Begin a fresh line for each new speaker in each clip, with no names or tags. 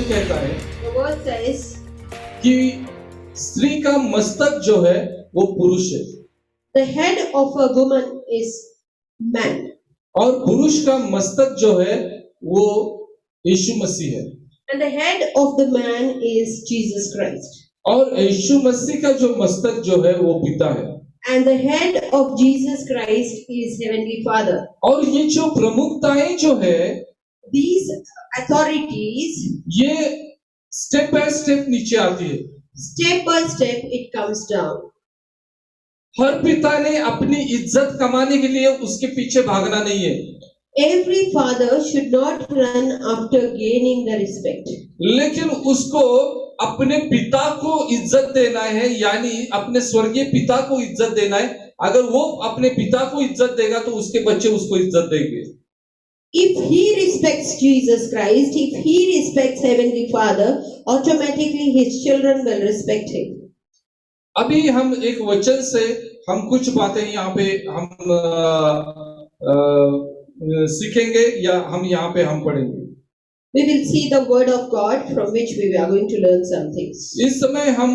वचन कहता है
The word says,
कि स्त्री का मस्तक जो है वो पुरुष है
the head of a woman is man,
और पुरुष का मस्तक जो है वो यीशु मसीह है
and the head of the man is Jesus Christ.
और यीशु मसीह का जो मस्तक जो है वो पिता है
And the head of Jesus Christ is Heavenly Father.
और ये जो प्रमुखताएं जो है
These authorities,
ये स्टेप बाय स्टेप नीचे आती है
step by step, it comes down.
हर पिता ने अपनी इज्जत कमाने के लिए उसके पीछे भागना नहीं है
Every father should not run after gaining the respect,
लेकिन उसको अपने पिता को इज्जत देना है यानी अपने स्वर्गीय पिता को इज्जत देना है अगर वो अपने पिता को इज्जत देगा तो उसके बच्चे उसको इज्जत देंगे
If he respects Jesus Christ, if he respects Heavenly Father, automatically his children will respect him.
अभी हम एक वचन से हम कुछ बातें यहाँ पे हम सीखेंगे या हम यहाँ पे हम पढ़ेंगे
We will see the word of God from which we are going to learn some things.
इस समय हम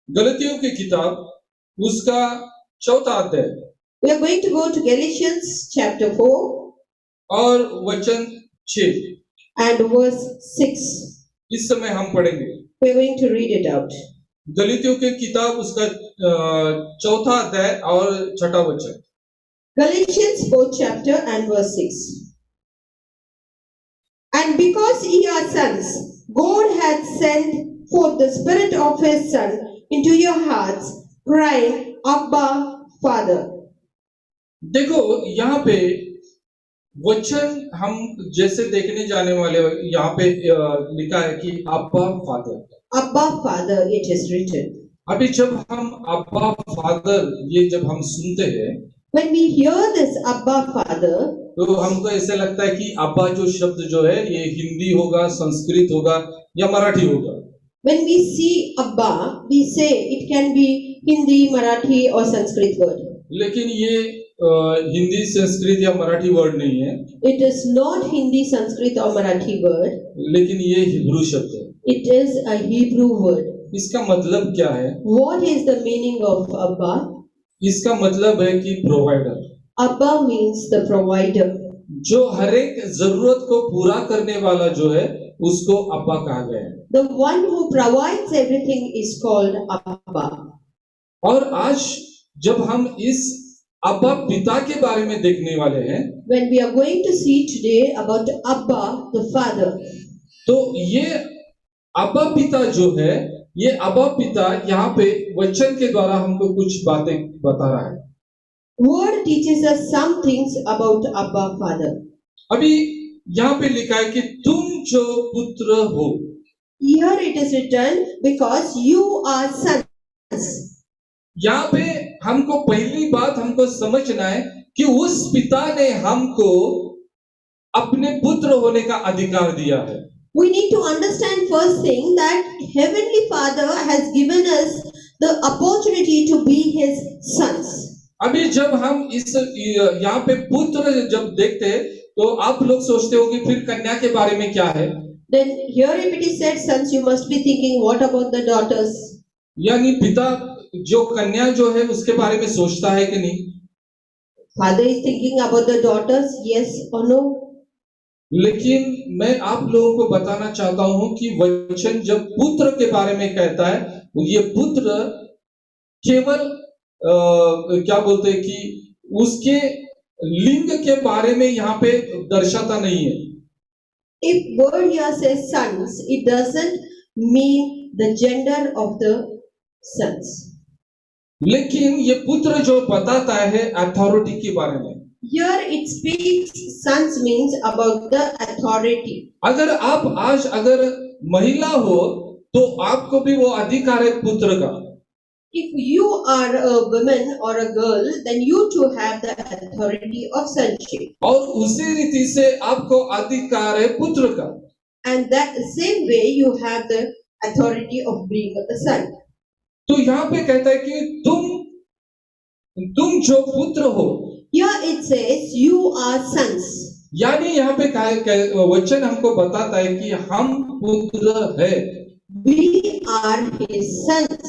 गलतियों की किताब उसका 4था अध्याय
We are going to go to Galatians chapter 4
और वचन 6
and verse 6.
इस समय हम पढ़ेंगे
We are going to read it out.
गलतियों की किताब उसका 4था अध्याय और 6ठा वचन
Galatians 4th chapter and verse 6. And because ye are sons, God hath sent forth the Spirit of His Son into your hearts, crying, Abba, Father.
देखो यहाँ पे वचन हम जैसे देखने जाने वाले यहाँ पे लिखा है कि अब्बा father
Abba, Father, it is written.
अभी जब हम अब्बा फादर ये जब हम सुनते हैं
When we hear this Abba, Father,
तो हमको ऐसे लगता है कि अब्बा जो शब्द जो है ये हिंदी होगा संस्कृत होगा या मराठी होगा
when we see Abba, we say it can be Hindi, Marathi or Sanskrit word.
लेकिन ये हिंदी संस्कृत या मराठी वर्ड नहीं है
It is not Hindi, Sanskrit or Marathi word.
लेकिन ये हिब्रू शब्द है
It is a Hebrew word.
इसका मतलब क्या है
What is the meaning of Abba?
इसका मतलब है कि provider
Abba means the provider.
जो हर एक जरूरत को पूरा करने वाला जो है उसको अब्बा कहा गया है
The one who provides everything is called Abba.
और आज जब हम इस अब्बा पिता के बारे में देखने वाले हैं
When we are going to see today about Abba, the father,
तो ये अब्बा पिता जो है ये अब्बा पिता यहाँ पे वचन के द्वारा हमको कुछ बातें बता रहा है
word teaches us some things about Abba, father.
अभी यहाँ पे लिखा है कि तुम जो पुत्र हो
Here it is written, because you are sons.
यहाँ पे हमको पहली बात हमको समझना है कि उस पिता ने हमको अपने पुत्र होने का अधिकार दिया है
We need to understand first thing that Heavenly Father has given us the opportunity to be His sons.
अभी जब हम इस यहाँ पे पुत्र जब देखते हैं तो आप लोग सोचते हो कि फिर कन्या के बारे में क्या है
Then here if it is said sons, you must be thinking, what about the daughters?
यानी पिता जो कन्या जो है उसके बारे में सोचता है कि नहीं
Father is thinking about the daughters, yes or no?
लेकिन मैं आप लोगों को बताना चाहता हूं कि वचन जब पुत्र के बारे में कहता है ये पुत्र केवल क्या बोलते हैं कि उसके लिंग के बारे में यहाँ पे दर्शाता नहीं है
If word here says sons, it doesn't mean the gender of the sons.
लेकिन ये पुत्र जो बताता है अथॉरिटी के बारे में
Here it speaks, sons means about the authority.
अगर आप आज अगर महिला हो तो आपको भी वो अधिकार है पुत्र का
If you are a woman or a girl, then you too have the authority of sonship.
और उसी रीति से आपको अधिकार है पुत्र का
And that same way you have the authority of being a son.
तो यहाँ पे कहता है कि तुम जो पुत्र हो
Here it says you are sons.
यानी यहाँ पे वचन हमको बताता है कि हम पुत्र है,
We are his sons.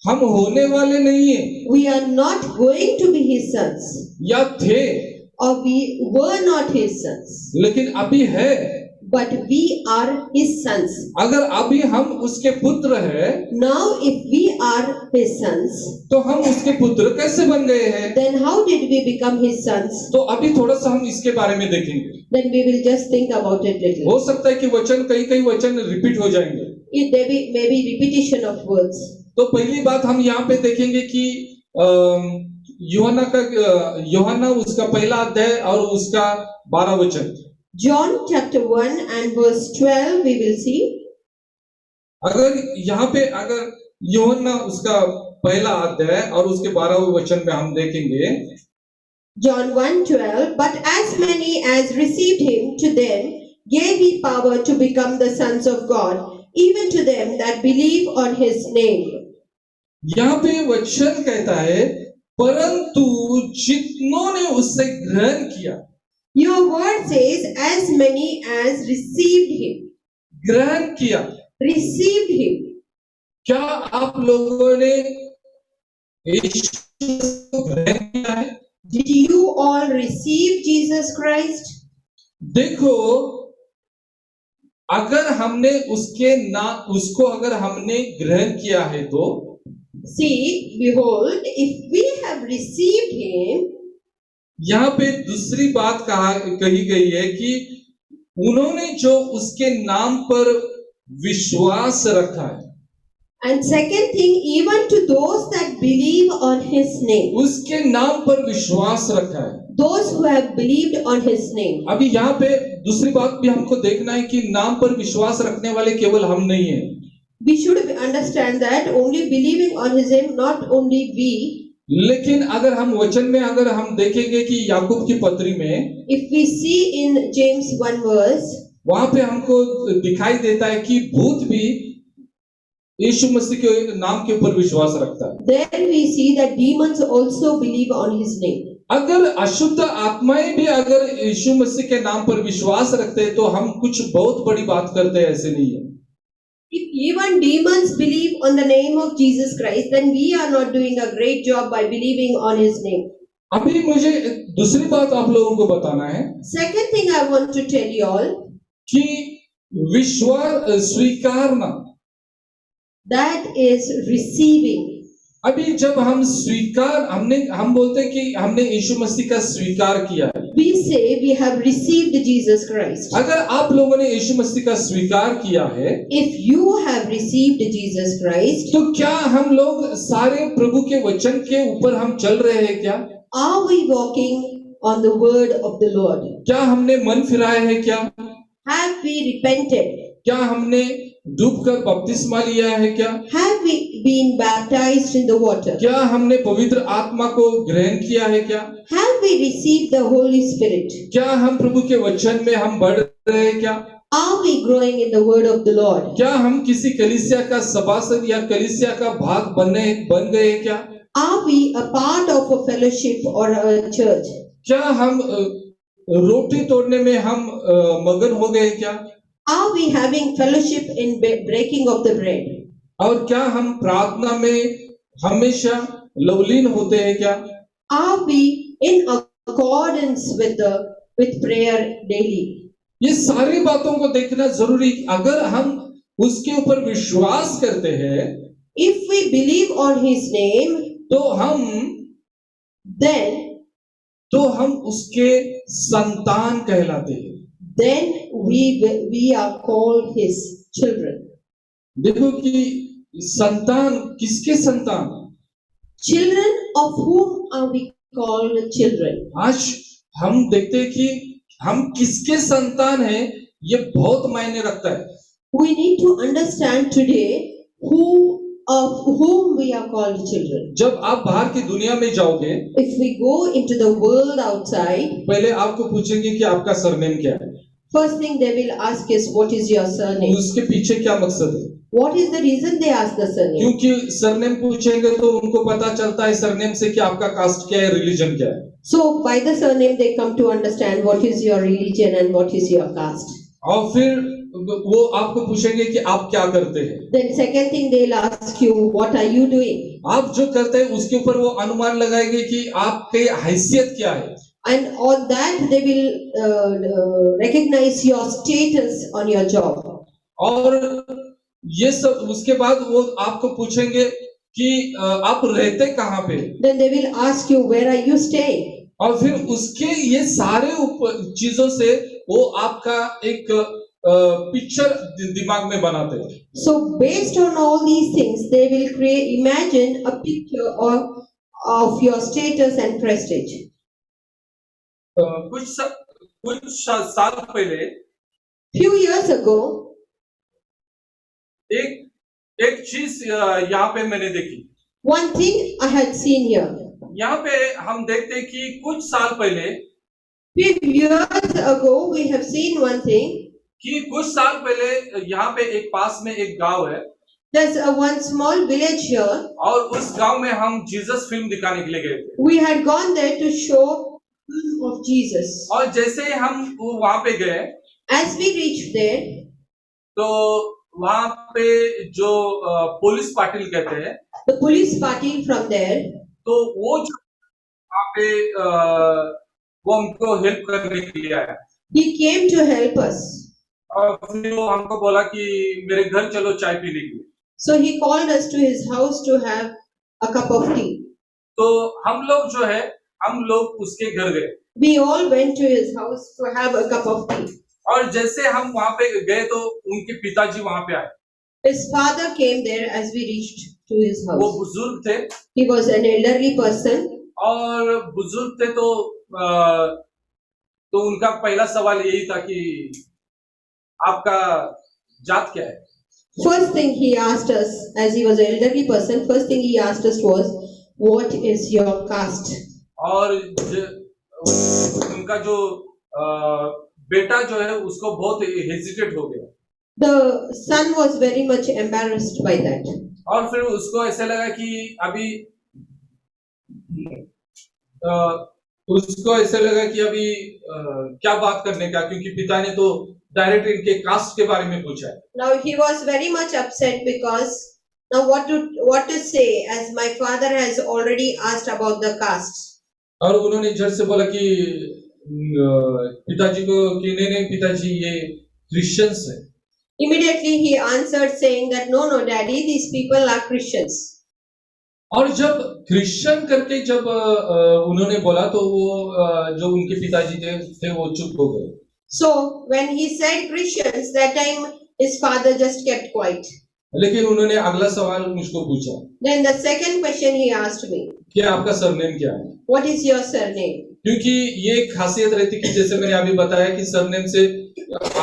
हम होने वाले नहीं है
We are not going to be his sons,
या थे,
or we were not his sons,
लेकिन अभी है।
but we are his sons.
अगर अभी हम उसके पुत्र है
Now, if we are his sons,
तो हम उसके पुत्र कैसे बन गए हैं?
then how did we become his sons?
तो अभी थोड़ा सा हम इसके बारे में देखेंगे।
Then we will just think about it little.
हो सकता है कि वचन कई वचन रिपीट हो जाएंगे।
It may be repetition of words.
तो पहली बात हम यहाँ पे देखेंगे कि यूहन्ना उसका पहला अध्याय और उसका 12 वचन।
John chapter 1 and verse 12 we will see.
अगर यहाँ पे अगर यूहन्ना उसका पहला अध्याय और उसके 12वें वचन में हम देखेंगे,
John 1:12, but as many as received him, to them gave he power to become the sons of God, even to them that believe on his name.
यहाँ पे वचन कहता है परंतु जितनों ने उससे ग्रहण किया।
Your word says, as many as received him.
ग्रहण किया,
Received him.
क्या आप लोगों ने यीशु को ग्रहण किया है?
Did you all receive Jesus Christ?
देखो, अगर हमने उसको अगर हमने ग्रहण किया है तो
See, behold, if we have received him,
यहाँ पे दूसरी बात कही गई है कि उन्होंने जो उसके नाम पर विश्वास रखा है,
and second thing, even to those that believe on his name,
उसके नाम पर विश्वास रखा है।
those who have believed on his name.
अभी यहाँ पे दूसरी बात भी हमको देखना है कि नाम पर विश्वास रखने वाले केवल हम नहीं हैं।
We should understand that only believing on his name, not only we.
लेकिन अगर हम वचन में अगर हम देखेंगे कि याकूब की पत्री में,
If we see in James 1 verse,
वहां पे हमको दिखाई देता है कि भूत भी यीशु मसीह के नाम के ऊपर विश्वास रखता है।
there we see that demons also believe on his name.
अगर अशुद्ध आत्माएं भी अगर यीशु मसीह के नाम पर विश्वास रखते हैं तो हम कुछ बहुत बड़ी बात करते हैं, ऐसे नहीं है।
If even demons believe on the name of Jesus Christ, then we are not doing a great job by believing on his name.
अभी मुझे दूसरी बात आप लोगों को बताना है
Second thing I want to tell you all,
कि विश्वास स्वीकारना,
that is receiving.
अभी जब हम बोलते हैं कि हमने यीशु मसीह का स्वीकार किया है।
We say we have received Jesus Christ.
अगर आप लोगों ने यीशु मसीह का स्वीकार किया है,
If you have received Jesus Christ,
तो क्या हम लोग सारे प्रभु के वचन के ऊपर हम चल रहे हैं क्या?
are we walking on the word of the Lord?
क्या हमने मन फिराया है क्या?
Have we repented?
क्या हमने डूबकर बपतिस्मा लिया है क्या?
Have we been baptized in the water?
क्या हमने पवित्र आत्मा को ग्रहण किया है क्या?
Have we received the Holy Spirit?
क्या हम प्रभु के वचन में हम बढ़ रहे हैं क्या?
Are we growing in the word of the Lord?
क्या हम किसी कलीसिया का सभासद या कलीसिया का भाग बन गए क्या?
Are we a part of a fellowship or a church?
क्या हम रोटी तोड़ने में हम मगन हो गए क्या?
Are we having fellowship in breaking of the bread?
और क्या हम प्रार्थना में हमेशा लवलीन होते हैं क्या?
Are we in accordance with prayer daily?
ये सारी बातों को देखना जरूरी। अगर हम उसके ऊपर विश्वास करते हैं,
If we believe on his name,
तो हम उसके संतान कहलाते हैं।
then we are called his children.
देखो कि संतान किसके संतान?
Children of whom are we called children?
आज हम देखते हैं कि हम किसके संतान हैं, ये बहुत मायने रखता है।
We need to understand today of whom we are called children.
जब आप बाहर की दुनिया में जाओगे,
If we go into the world outside,
पहले आपको पूछेंगे कि आपका सरनेम क्या है।
first thing they will ask is what is your surname?
उसके पीछे क्या मकसद है?
What is the reason they ask the surname?
क्योंकि सरनेम पूछेंगे तो उनको पता चलता है सरनेम से कि आपका कास्ट क्या है, रिलीजन क्या है।
So by the surname they come to understand what is your religion and what is your caste.
और फिर वो आपको पूछेंगे कि आप क्या करते हैं।
Then second thing they'll ask you, what are you doing?
आप जो करते हैं उसके ऊपर वो अनुमान लगाएंगे कि आपकी हैसियत क्या है।
And on that they will recognize your status on your job.
और ये सब उसके बाद वो आपको पूछेंगे कि आप रहते कहाँ पे।
Then they will ask you, where are you staying?
और फिर उसके ये सारे चीजों से वो आपका एक पिक्चर दिमाग में बनाते हैं।
So based on all these things, they will imagine a picture of your status and prestige.
कुछ साल पहले
Few years ago,
एक चीज यहाँ पे मैंने देखी।
one thing I had seen here.
यहाँ पे हम देखते हैं कि कुछ साल पहले
Few years ago, we have seen one thing.
कि कुछ साल पहले यहाँ पे एक पास में एक गांव है।
There's one small village here.
और उस गांव में हम जीसस फिल्म दिखाने के लिए गए थे।
We had gone there to show film of Jesus.
और जैसे ही हम वहां पे गए,
As we reached there,
तो वहां पे जो पुलिस पाटिल कहते हैं,
the police party from there,
तो वो जो वहां पे वो हमको हेल्प करने के लिए आया।
he came to help us.
और फिर वो हमको बोला कि मेरे घर चलो चाय पीने के लिए।
So he called us to his house to have a cup of tea.
तो हम लोग उसके घर गए।
We all went to his house to have a cup of tea.
और जैसे हम वहां पे गए तो उनके पिताजी वहां पे आए।
His father came there as we reached to his
वो
house.
बुजुर्ग थे
He was an elderly person.
और बुजुर्ग थे तो उनका पहला सवाल यही था कि आपका जात क्या है।
First thing he asked us, as he was an elderly person, first thing he asked us was, what is your caste?
और उनका जो बेटा जो है उसको बहुत हेजिटेट हो गया।
The son was very much embarrassed by that.
और फिर उसको ऐसा लगा कि अभी क्या बात करने का, क्योंकि पिता ने तो डायरेक्ट इनके कास्ट के बारे में पूछा है।
Now he was very much upset because now what to say, as my father has already asked about the caste.
और उन्होंने झट से बोला कि पिताजी को कि नहीं पिताजी ये क्रिश्चियंस है।
Immediately he answered saying that no daddy, these people are Christians.
और जब क्रिश्चियन करके जब उन्होंने बोला तो वो जो उनके पिताजी थे वो चुप हो गए।
So when he said Christians, that time his father just kept quiet.
लेकिन उन्होंने अगला सवाल मुझको पूछा।
Then the second question he asked me,
कि आपका सरनेम क्या है?
what is your surname?
क्योंकि ये खासियत रहती कि जैसे मैंने अभी बताया कि सरनेम से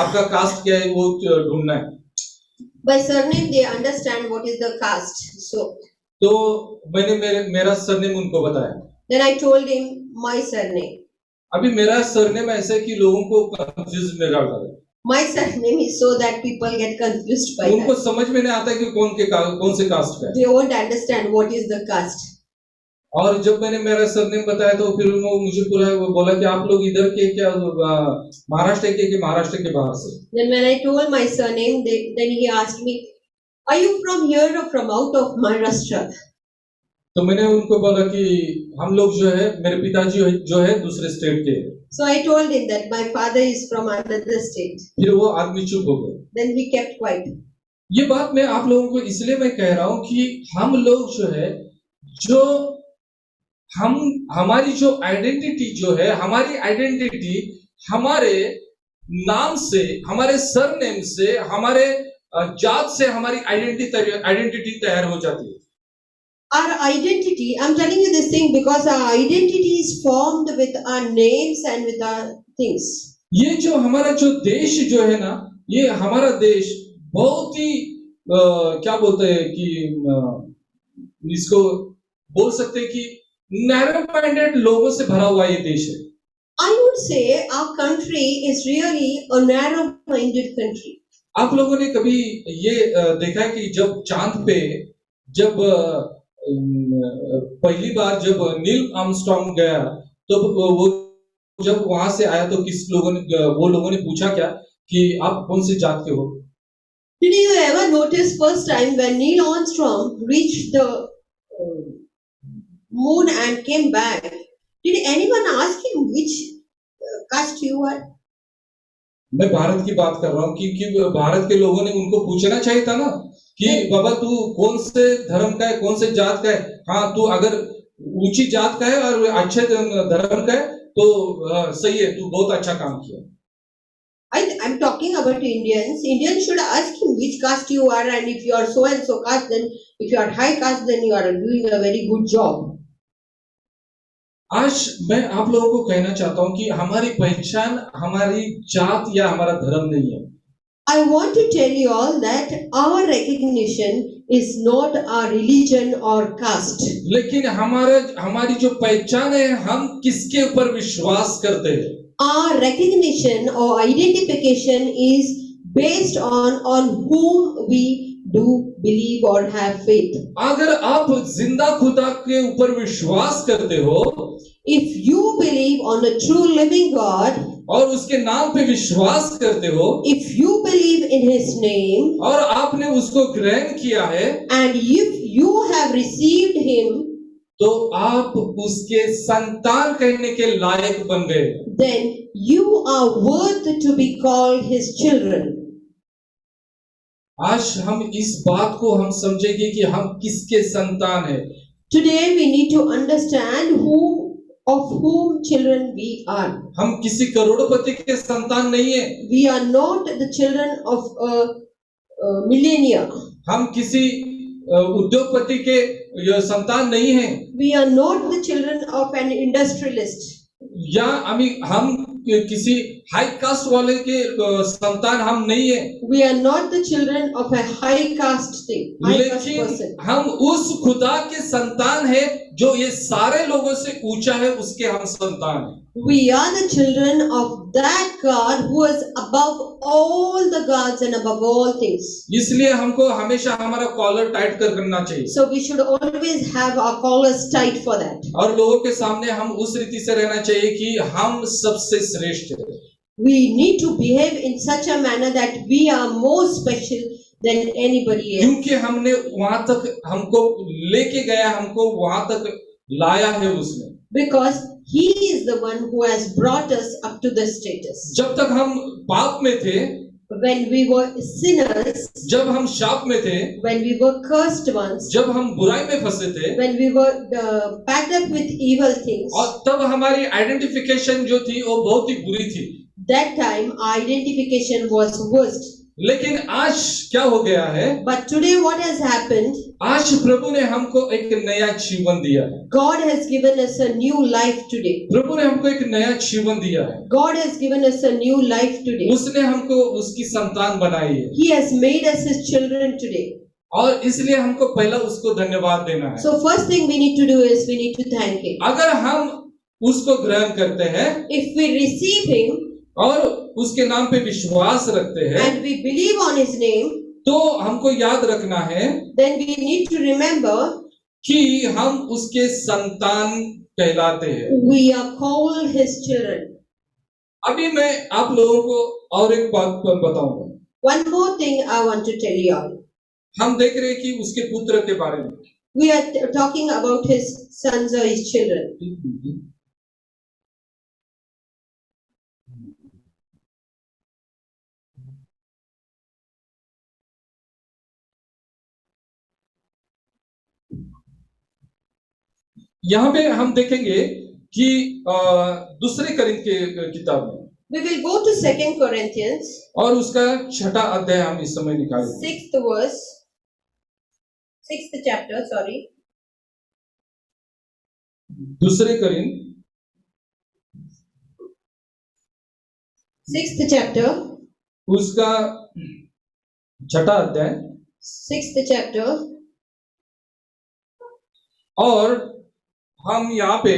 आपका कास्ट क्या है वो ढूंढना है।
By surname they understand what is the caste.
तो मैंने मेरा सरनेम उनको बताया।
Then I told him my surname.
अभी मेरा सरनेम ऐसा है कि लोगों को कंफ्यूज में डालता है।
My surname is so that people get confused by
उनको
that.
समझ में नहीं आता कि कौन से कास्ट का है।
They won't understand what is the caste.
और जब मैंने मेरा सरनेम बताया तो फिर वो मुझे बोला कि आप लोग इधर के क्या महाराष्ट्र के कि महाराष्ट्र के बाहर से।
Then when I told my surname, then he asked me, are you from here or from out of Maharashtra?
तो मैंने उनको बोला कि हम लोग जो है मेरे पिताजी जो है दूसरे स्टेट के।
So I told him that my father is from another state.
फिर वो आदमी चुप हो गए।
Then he kept quiet.
ये बात मैं आप लोगों को इसलिए मैं कह रहा हूँ कि हम लोग जो है जो हमारी जो आइडेंटिटी जो है हमारी आइडेंटिटी हमारे नाम से, हमारे सरनेम से, हमारे जात से हमारी आइडेंटिटी तैयार हो जाती है।
Our identity, I'm telling you this thing because our identity is formed with our names and with our things.
ये जो हमारा जो देश जो है ना, ये हमारा देश बहुत ही क्या बोलते हैं कि इसको बोल सकते हैं कि नैरो माइंडेड लोगों से भरा हुआ ये देश है।
I would say our country is really a narrow-minded country.
आप लोगों ने कभी ये देखा है कि जब चांद पे जब पहली बार जब नील आर्मस्ट्रांग गया तो वो जब वहां से आया तो वो लोगों ने पूछा क्या कि आप कौन सी जात के हो?
Did you ever notice first time when Neil Armstrong reached the moon and came back? Did anyone ask him which caste you are?
मैं भारत की बात कर रहा हूँ कि भारत के लोगों ने उनको पूछना चाहिए था ना कि बाबा तू कौन से धर्म का है, कौन से जात का है? हाँ, तू अगर ऊंची जात का है और अच्छे धर्म का है तो सही है, तू बहुत अच्छा काम किया।
I'm talking about Indians. Indians should ask him which caste you are, and if you are so and so caste, then if you are high caste, then you are doing a very good job.
आज मैं आप लोगों को कहना चाहता हूं कि हमारी पहचान हमारी जात या हमारा धर्म नहीं है।
I want to tell you all that our recognition is not our religion or caste.
लेकिन हमारी जो पहचान है, हम किसके ऊपर विश्वास करते हैं?
Our recognition or identification is based on whom we do believe or have faith.
अगर आप जिंदा खुदा के ऊपर विश्वास करते हो,
if you believe on a true living God,
और उसके नाम पे विश्वास करते हो,
if you believe in His name,
और आपने उसको ग्रहण किया है,
and if you have received Him,
तो आप उसके संतान कहने के लायक बन गए।
then you are worth to be called His children.
आज हम इस बात को हम समझेंगे कि हम किसके संतान हैं।
Today we need to understand of whom children we are.
हम किसी करोड़पति के संतान नहीं है।
We are not the children of a millionaire.
हम किसी उद्योगपति के संतान नहीं हैं।
We are not the children of an industrialist.
या हम किसी हाई कास्ट वाले के संतान हम नहीं है।
We are not the children of a high caste thing, high caste
लेकिन
person.
हम उस खुदा के संतान है जो ये सारे लोगों से ऊंचा है, उसके हम संतान हैं।
We are the children of that God who is above all the gods and above all things.
इसलिए हमको हमेशा हमारा कॉलर टाइट करना चाहिए।
So we should always have our collars tight for that.
और लोगों के सामने हम उस रीति से रहना चाहिए कि हम सबसे श्रेष्ठ हैं।
We need to behave in such a manner that we are more special than anybody else.
क्योंकि हमने वहां तक हमको लेके गया, हमको वहां तक लाया है उसने।
Because He is the one who has brought us up to this status.
जब तक हम पाप में थे,
when we were sinners,
जब हम शाप में थे,
when we were cursed ones,
जब हम बुराई में फंसे थे,
when we were packed up with evil things,
और तब हमारी आइडेंटिफिकेशन जो थी वो बहुत ही बुरी थी।
that time our identification was worst.
लेकिन आज क्या हो गया है?
But today what has happened?
आज प्रभु ने हमको एक नया जीवन दिया है।
God has given us a new life today.
प्रभु ने हमको एक नया जीवन दिया है।
God has given us a new life today.
उसने हमको उसकी संतान बनाई है।
He has made us His children today.
और इसलिए हमको पहला उसको धन्यवाद देना है।
So first thing we need to do is we need to thank Him.
अगर हम उसको ग्रहण करते हैं,
if we receive Him,
और उसके नाम पे विश्वास रखते हैं,
and we believe on His name,
तो हमको याद रखना है,
then we need to remember
कि हम उसके संतान कहलाते हैं।
we are called His children.
अभी मैं आप लोगों को और एक बात बताऊंगा।
One more thing I want to tell you all.
हम देख रहे हैं कि उसके पुत्र के बारे में।
We are talking about His sons or His children.
यहाँ पे हम देखेंगे कि दूसरे करिन्थ के किताब में
We will go to 2 Corinthians,
और उसका 6वां अध्याय हम इस समय निकालेंगे।
6th verse, 6th chapter, sorry.
दूसरे करिन्थ
6th chapter,
उसका 6वां अध्याय
6th chapter,
और हम यहाँ पे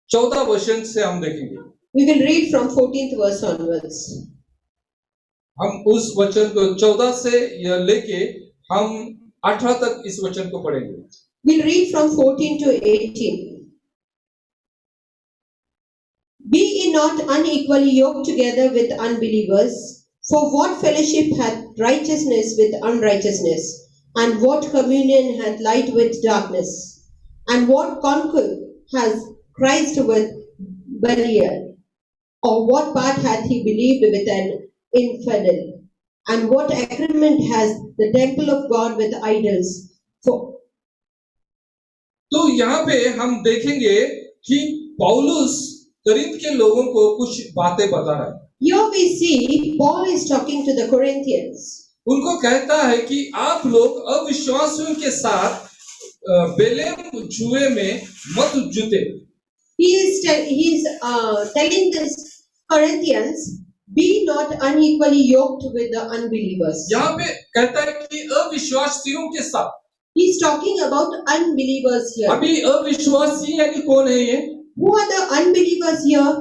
14 वचन से हम देखेंगे।
we will read from 14th verse onwards.
हम उस वचन को 14 से लेके हम 18 तक इस वचन को पढ़ेंगे।
We'll read from 14 to 18. Be ye not unequally yoked together with unbelievers. For what fellowship hath righteousness with unrighteousness? And what communion hath light with darkness? And what concord has Christ with Belial? Or what part hath he believed with an infidel? And what agreement has the temple of God with idols? For
तो यहाँ पे हम देखेंगे कि पौलुस करिन्थ के लोगों को कुछ बातें बता रहा है।
here we see Paul is talking to the Corinthians.
उनको कहता है कि आप लोग अविश्वासियों के साथ बेलेम जुए में मत जुटे।
He is telling this Corinthians, be not unequally yoked with the unbelievers.
यहाँ पे कहता है कि अविश्वासियों के साथ।
He is talking about unbelievers here.
अभी अविश्वासी यानी कौन है ये?
Who are the unbelievers here?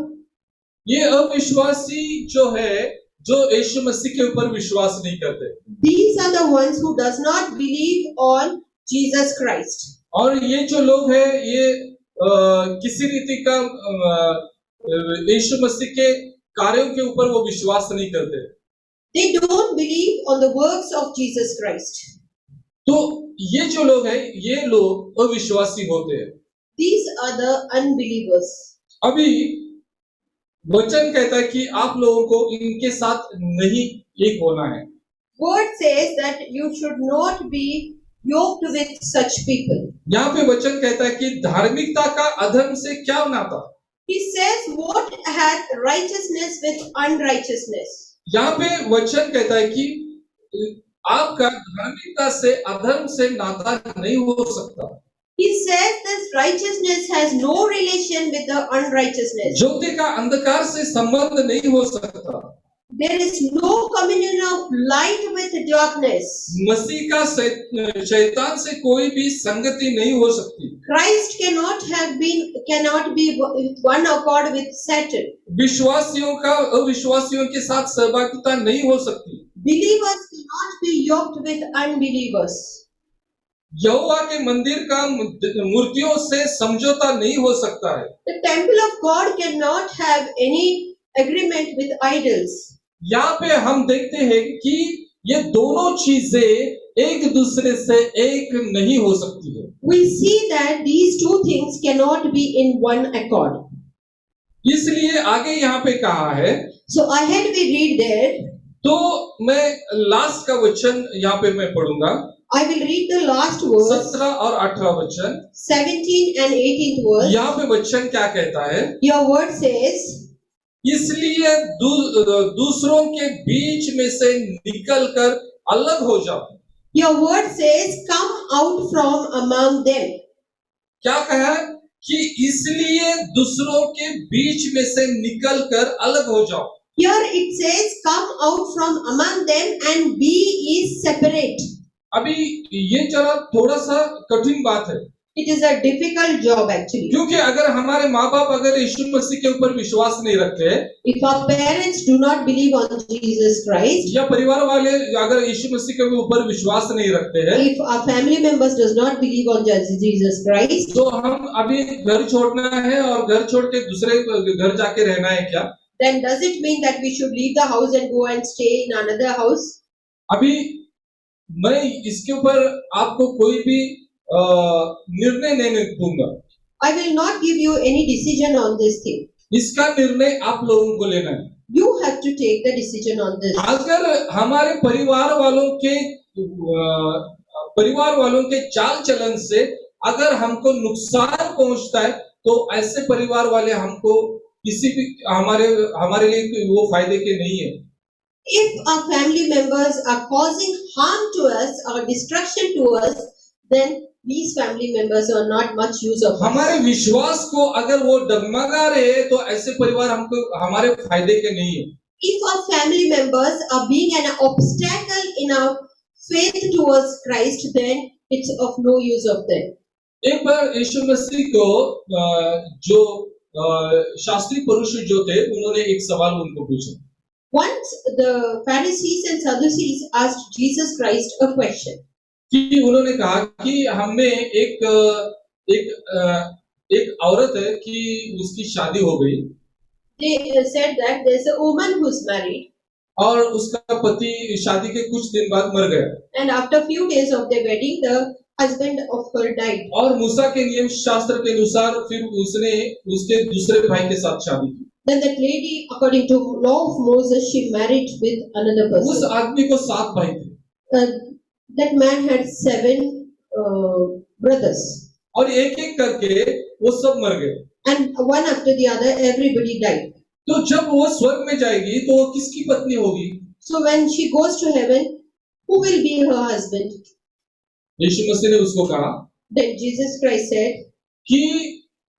ये अविश्वासी जो है, जो यीशु मसीह के ऊपर विश्वास नहीं करते।
These are the ones who does not believe on Jesus Christ.
और ये जो लोग हैं, ये किसी रीति का यीशु मसीह के कार्यों के ऊपर वो विश्वास नहीं करते।
They don't believe on the works of Jesus Christ.
तो ये जो लोग हैं, ये लोग अविश्वासी होते हैं।
These are the unbelievers.
अभी वचन कहता है कि आप लोगों को इनके साथ नहीं एक होना है।
Word says that you should not be yoked with such people.
यहाँ पे वचन कहता है कि धार्मिकता का अधर्म से क्या नाता?
He says, what hath righteousness with unrighteousness?
यहाँ पे वचन कहता है कि आपका धार्मिकता से अधर्म से नाता नहीं हो सकता।
He says this righteousness has no relation with the unrighteousness.
ज्योति का अंधकार से संबंध नहीं हो सकता।
There is no communion of light with darkness.
मसीह का शैतान से कोई भी संगति नहीं हो सकती।
Christ cannot be one accord with Satan.
विश्वासियों का अविश्वासियों के साथ सहभागिता नहीं हो सकती।
Believers cannot be yoked with unbelievers.
यहोवा के मंदिर का मूर्तियों से समझौता नहीं हो सकता है।
The temple of God cannot have any agreement with idols.
यहाँ पे हम देखते हैं कि ये दोनों चीजें एक दूसरे से एक नहीं हो सकती है।
We see that these two things cannot be in one accord.
इसलिए आगे यहाँ पे कहा है,
So ahead we read there.
तो मैं लास्ट का वचन यहाँ पे मैं पढ़ूंगा।
I will read the last verse,
17 और 18 वचन।
17 and 18th verse.
यहाँ पे वचन क्या कहता है?
Your word says,
इसलिए दूसरों के बीच में से निकलकर अलग हो जाओ।
your word says, come out from among them.
क्या कहा कि इसलिए दूसरों के बीच में से निकलकर अलग हो जाओ।
Here it says, come out from among them and be ye separate.
अभी ये जरा थोड़ा सा कठिन बात है।
It is a difficult job actually.
क्योंकि अगर हमारे माँ बाप अगर यीशु मसीह के ऊपर विश्वास नहीं रखते,
If our parents do not believe on Jesus Christ,
या परिवार वाले अगर यीशु मसीह के ऊपर विश्वास नहीं रखते हैं,
if our family members does not believe on Jesus Christ,
तो हम अभी घर छोड़ना है और घर छोड़ के दूसरे घर जाके रहना है क्या?
then does it mean that we should leave the house and go and stay in another house?
अभी मैं इसके ऊपर आपको कोई भी निर्णय नहीं दूंगा।
I will not give you any decision on this thing.
इसका निर्णय आप लोगों को लेना है।
You have to take the decision on this.
अगर हमारे परिवार वालों के चाल चलन से अगर हमको नुकसान पहुंचता है, तो ऐसे परिवार वाले हमको किसी भी हमारे लिए वो फायदे के नहीं है।
If our family members are causing harm to us or destruction to us, then these family members are not much use of us.
हमारे विश्वास को अगर वो डगमगा रहे हैं, तो ऐसे परिवार हमको हमारे फायदे के नहीं है।
If our family members are being an obstacle in our faith towards Christ, then it's of no use of them.
एक बार यीशु मसीह को जो शास्त्री पुरुष जो थे, उन्होंने एक सवाल उनको पूछा।
Once the Pharisees and Sadducees asked Jesus Christ a question.
कि उन्होंने कहा कि हमने एक औरत है कि उसकी शादी हो गई
They said that there's a woman who's married,
और उसका पति शादी के कुछ दिन बाद मर गया
and after few days of their wedding, the husband of her died.
और मूसा के नियम शास्त्र के अनुसार फिर उसने उसके दूसरे भाई के साथ शादी की।
Then that lady, according to law of Moses, she married with another
उस
person.
आदमी को 7 भाई थे
That man had 7 brothers,
और एक एक करके वो सब मर गए।
and one after the other, everybody died.
तो जब वो स्वर्ग में जाएगी तो वो किसकी पत्नी होगी?
So when she goes to heaven, who will be her husband?
यीशु मसीह ने उसको कहा
Then Jesus Christ said
कि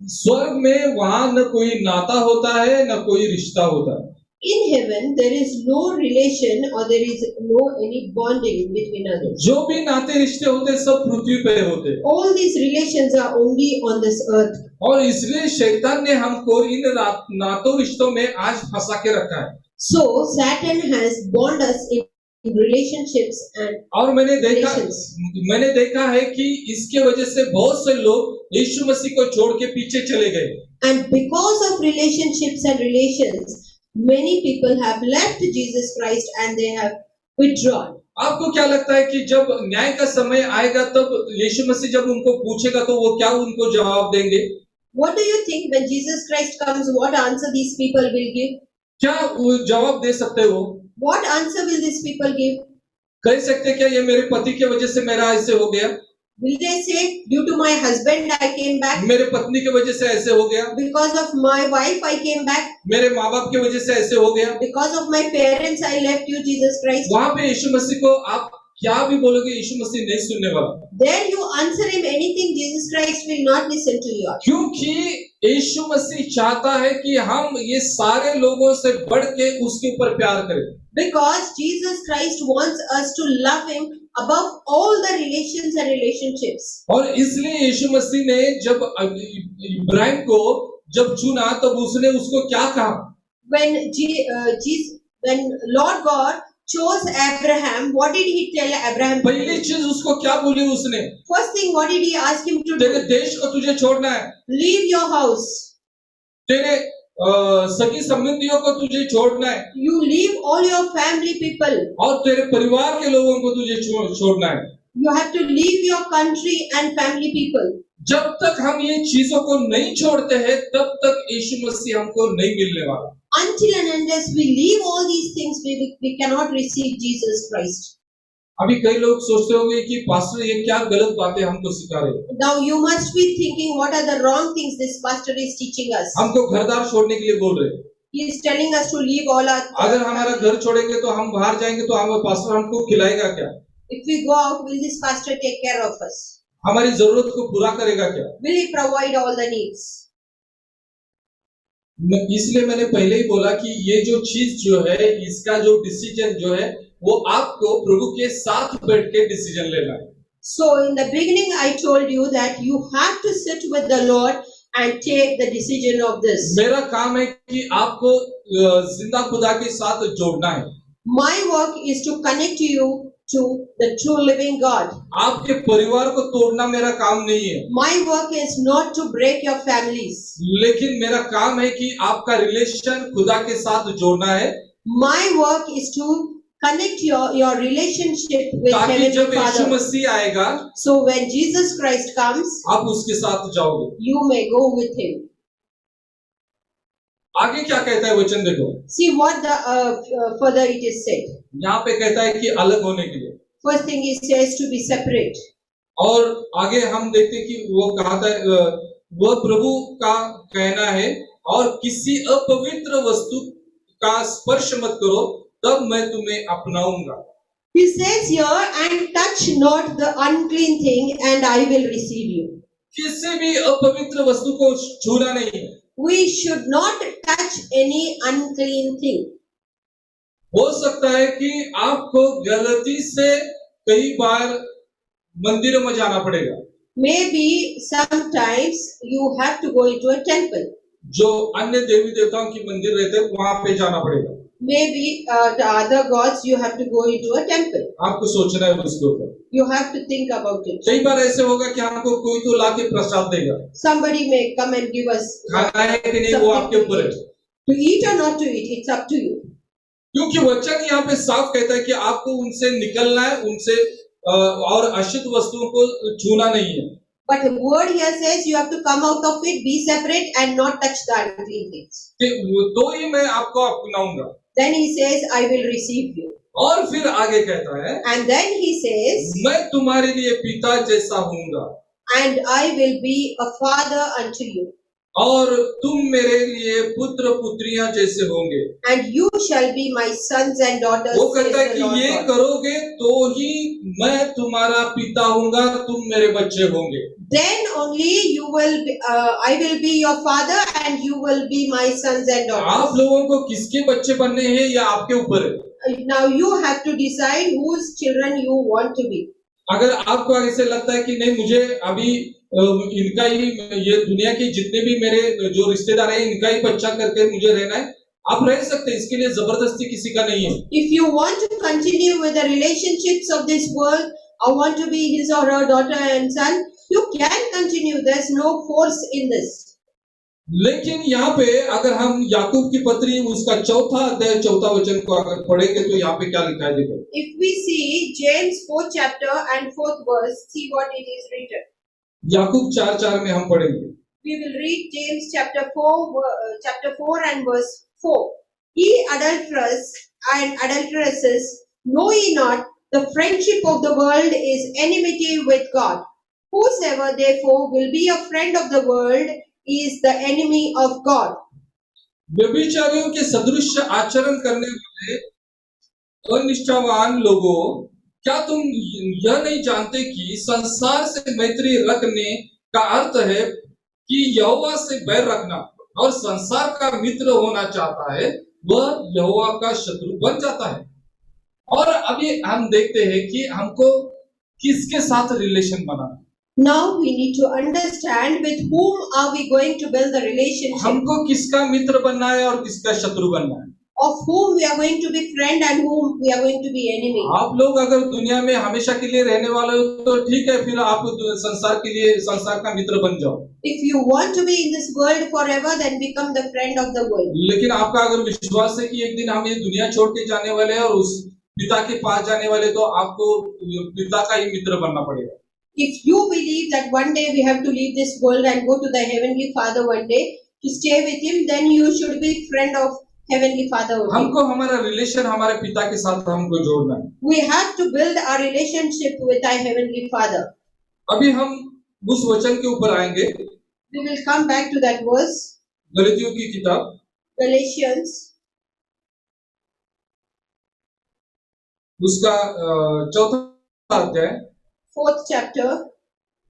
स्वर्ग में वहां न कोई नाता होता है न कोई रिश्ता होता है।
in heaven there is no relation or there is no any bonding between others.
जो भी नाते रिश्ते होते सब पृथ्वी पे होते हैं।
All these relations are only on this earth.
और इसलिए शैतान ने हमको इन नातों रिश्तों में आज फंसा के रखा है।
So Satan has bound us in relationships and
और मैंने
relations.
देखा है कि इसके वजह से बहुत से लोग यीशु मसीह को छोड़ के पीछे चले गए।
And because of relationships and relations, many people have left Jesus Christ and they have withdrawn.
आपको क्या लगता है कि जब न्याय का समय आएगा तब यीशु मसीह जब उनको पूछेगा तो वो क्या उनको जवाब देंगे?
What do you think when Jesus Christ comes, what answer these people will give?
क्या वो जवाब दे सकते हो?
What answer will these people give?
कह सकते क्या ये मेरे पति की वजह से मेरा ऐसे हो गया?
Will they say, due to my husband I came back?
मेरे पत्नी की वजह से ऐसे हो गया?
Because of my wife I came back?
मेरे माँ बाप की वजह से ऐसे हो गया?
Because of my parents I left you, Jesus Christ?
वहां पे यीशु मसीह को आप क्या भी बोलोगे यीशु मसीह नहीं सुनने वाला।
There you answer him anything, Jesus Christ will not listen to you.
क्योंकि यीशु मसीह चाहता है कि हम ये सारे लोगों से बढ़ के उसके ऊपर प्यार करें।
Because Jesus Christ wants us to love him above all the relations and relationships.
और इसलिए यीशु मसीह ने जब इब्राहिम को जब चुना तब उसने उसको क्या कहा?
When Lord God chose Abraham, what did he tell Abraham?
पहली चीज उसको क्या बोली उसने?
First thing, what did he ask him to
तेरे
do?
देश को तुझे छोड़ना है।
Leave your house.
तेरे सगी संबंधियों को तुझे छोड़ना है।
You leave all your family people.
और तेरे परिवार के लोगों को तुझे छोड़ना है।
You have to leave your country and family people.
जब तक हम ये चीजों को नहीं छोड़ते हैं तब तक यीशु मसीह हमको नहीं मिलने वाला।
Until and unless we leave all these things, we cannot receive Jesus Christ.
अभी कई लोग सोचते होंगे कि पास्टर ये क्या गलत बातें हमको सिखा रहे हैं।
Now you must be thinking, what are the wrong things this pastor is teaching us?
हमको घरदार छोड़ने के लिए बोल रहे हैं।
He is telling us to leave all our.
अगर हमारा घर छोड़ेंगे तो हम बाहर जाएंगे तो हम पास्टर हमको खिलाएगा क्या?
If we go out, will this pastor take care of us?
हमारी जरूरत को पूरा करेगा क्या?
Will he provide all the needs?
इसलिए मैंने पहले ही बोला कि ये जो चीज जो है इसका जो डिसीजन जो है वो आपको प्रभु के साथ बैठ के डिसीजन लेना है।
So in the beginning I told you that you have to sit with the Lord and take the decision of this.
मेरा काम है कि आपको जिंदा खुदा के साथ जोड़ना है।
My work is to connect you to the true living God.
आपके परिवार को तोड़ना मेरा काम नहीं है।
My work is not to break your families.
लेकिन मेरा काम है कि आपका रिलेशन खुदा के साथ जोड़ना है।
My work is to connect your relationship with
ताकि
Heavenly
जब यीशु
Father.
मसीह आएगा
So when Jesus Christ comes,
आप उसके साथ जाओगे।
you may go with him.
आगे क्या कहता है वचन देखो।
See what the further it is said.
यहाँ पे कहता है कि अलग होने के लिए।
First thing he says to be separate.
और आगे हम देखते हैं कि वो कहता है वह प्रभु का कहना है और किसी अपवित्र वस्तु का स्पर्श मत करो तब मैं तुम्हें अपनाऊंगा।
He says here, and touch not the unclean thing, and I will receive you.
किसी भी अपवित्र वस्तु को छूना नहीं है।
We should not touch any unclean thing.
हो सकता है कि आपको गलती से कई बार मंदिरों में जाना पड़ेगा।
Maybe sometimes you have to go into a temple.
जो अन्य देवी देवताओं की मंदिर रहते हैं वहां पे जाना पड़ेगा।
Maybe the other gods, you have to go into a temple.
आपको सोचना है उसके ऊपर।
You have to think about it.
कई बार ऐसे होगा कि हमको कोई तो लाके प्रसाद देगा,
Somebody may come and give us
खाना है कि नहीं वो आपके ऊपर है,
to eat or not to eat. It's up to you.
क्योंकि वचन यहाँ पे साफ कहता है कि आपको उनसे निकलना है, उनसे और अशुद्ध वस्तुओं को छूना नहीं है।
But the word here says you have to come out of it, be separate, and not touch the unclean things.
तो ही मैं आपको अपनाऊंगा।
Then he says, I will receive you.
और फिर आगे कहता है,
And then he says,
मैं तुम्हारे लिए पिता जैसा हूँगा,
and I will be a father unto you.
और तुम मेरे लिए पुत्र पुत्रियां जैसे होंगे।
And you shall be my sons and daughters.
वो कहता है
says the
कि
Lord
ये
God.
करोगे तो ही मैं तुम्हारा पिता हूँगा, तुम मेरे बच्चे होंगे।
Then only you will be, I will be your father and you will be my sons and
आप
daughters.
लोगों को किसके बच्चे बनने हैं या आपके ऊपर है।
Now you have to decide whose children you want to be.
अगर आपको ऐसे लगता है कि नहीं मुझे अभी इनका ही, ये दुनिया के जितने भी मेरे जो रिश्तेदार हैं इनका ही बच्चा करके मुझे रहना है, आप रह सकते हैं, इसके लिए जबरदस्ती किसी का नहीं है।
If you want to continue with the relationships of this world, or want to be his or her daughter and son, you can continue. There's no force in this.
लेकिन यहाँ पे अगर हम याकूब की पत्री उसका चौथा अध्याय चौथा वचन को अगर पढ़ेंगे तो यहाँ पे क्या लिखा है देखो।
If we see James 4th chapter and 4th verse, see what it is written.
याकूब 4:4 में हम पढ़ेंगे।
We will read James chapter 4 and verse 4. Ye adulterers and adulteresses, know ye not the friendship of the world is enmity with God? Whosoever therefore will be a friend of the world is the enemy of God.
व्यभिचारियों के सदृश आचरण करने वाले अनिष्ठावान लोगों, क्या तुम यह नहीं जानते कि संसार से मैत्री रखने का अर्थ है कि यहोवा से बैर रखना, और संसार का मित्र होना चाहता है वह यहोवा का शत्रु बन जाता है। और अभी हम देखते हैं कि हमको किसके साथ relation banana.
Now we need to understand with whom are we going to build the relationship.
हमको किसका मित्र बनना है और किसका शत्रु बनना है।
Of whom we are going to be friend and whom we are going to be enemy.
आप लोग अगर दुनिया में हमेशा के लिए रहने वाले हो तो ठीक है, फिर आप संसार के लिए संसार का मित्र बन जाओ।
If you want to be in this world forever, then become the friend of the world.
लेकिन आपका अगर विश्वास है कि एक दिन हम ये दुनिया छोड़ के जाने वाले हैं और उस पिता के पास जाने वाले, तो आपको पिता का ही मित्र बनना पड़ेगा।
If you believe that one day we have to leave this world and go to the heavenly Father one day to stay with him, then you should be friend of heavenly Father only.
हमको हमारा relation हमारे पिता के साथ हमको जोड़ना है।
We have to build our relationship with our heavenly Father.
अभी हम उस वचन के ऊपर आएंगे।
We will come back to that verse.
गलतियों की किताब
Galatians
उसका चौथा अध्याय
4th chapter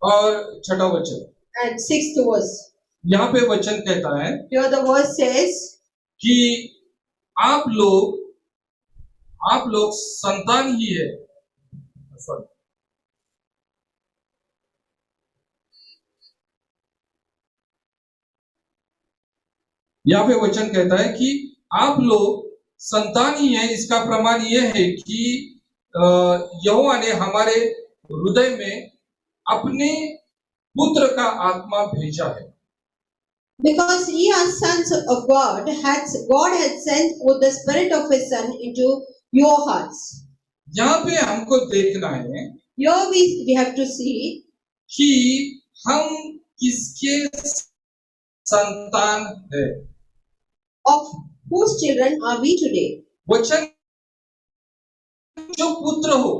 और 6वां वचन।
and 6th verse.
यहाँ पे वचन कहता है
Here the verse says,
कि आप लोग संतान ही है। यहाँ पे वचन कहता है कि आप लोग संतान ही है। इसका प्रमाण यह है कि यहोवा ने हमारे हृदय में अपने पुत्र का आत्मा भेजा है।
because ye are sons of God, God had sent forth the Spirit of His Son into your hearts.
यहाँ पे हमको देखना है
Here we have to see
कि हम किसके संतान है।
of whose children are we today.
वचन जो पुत्र हो,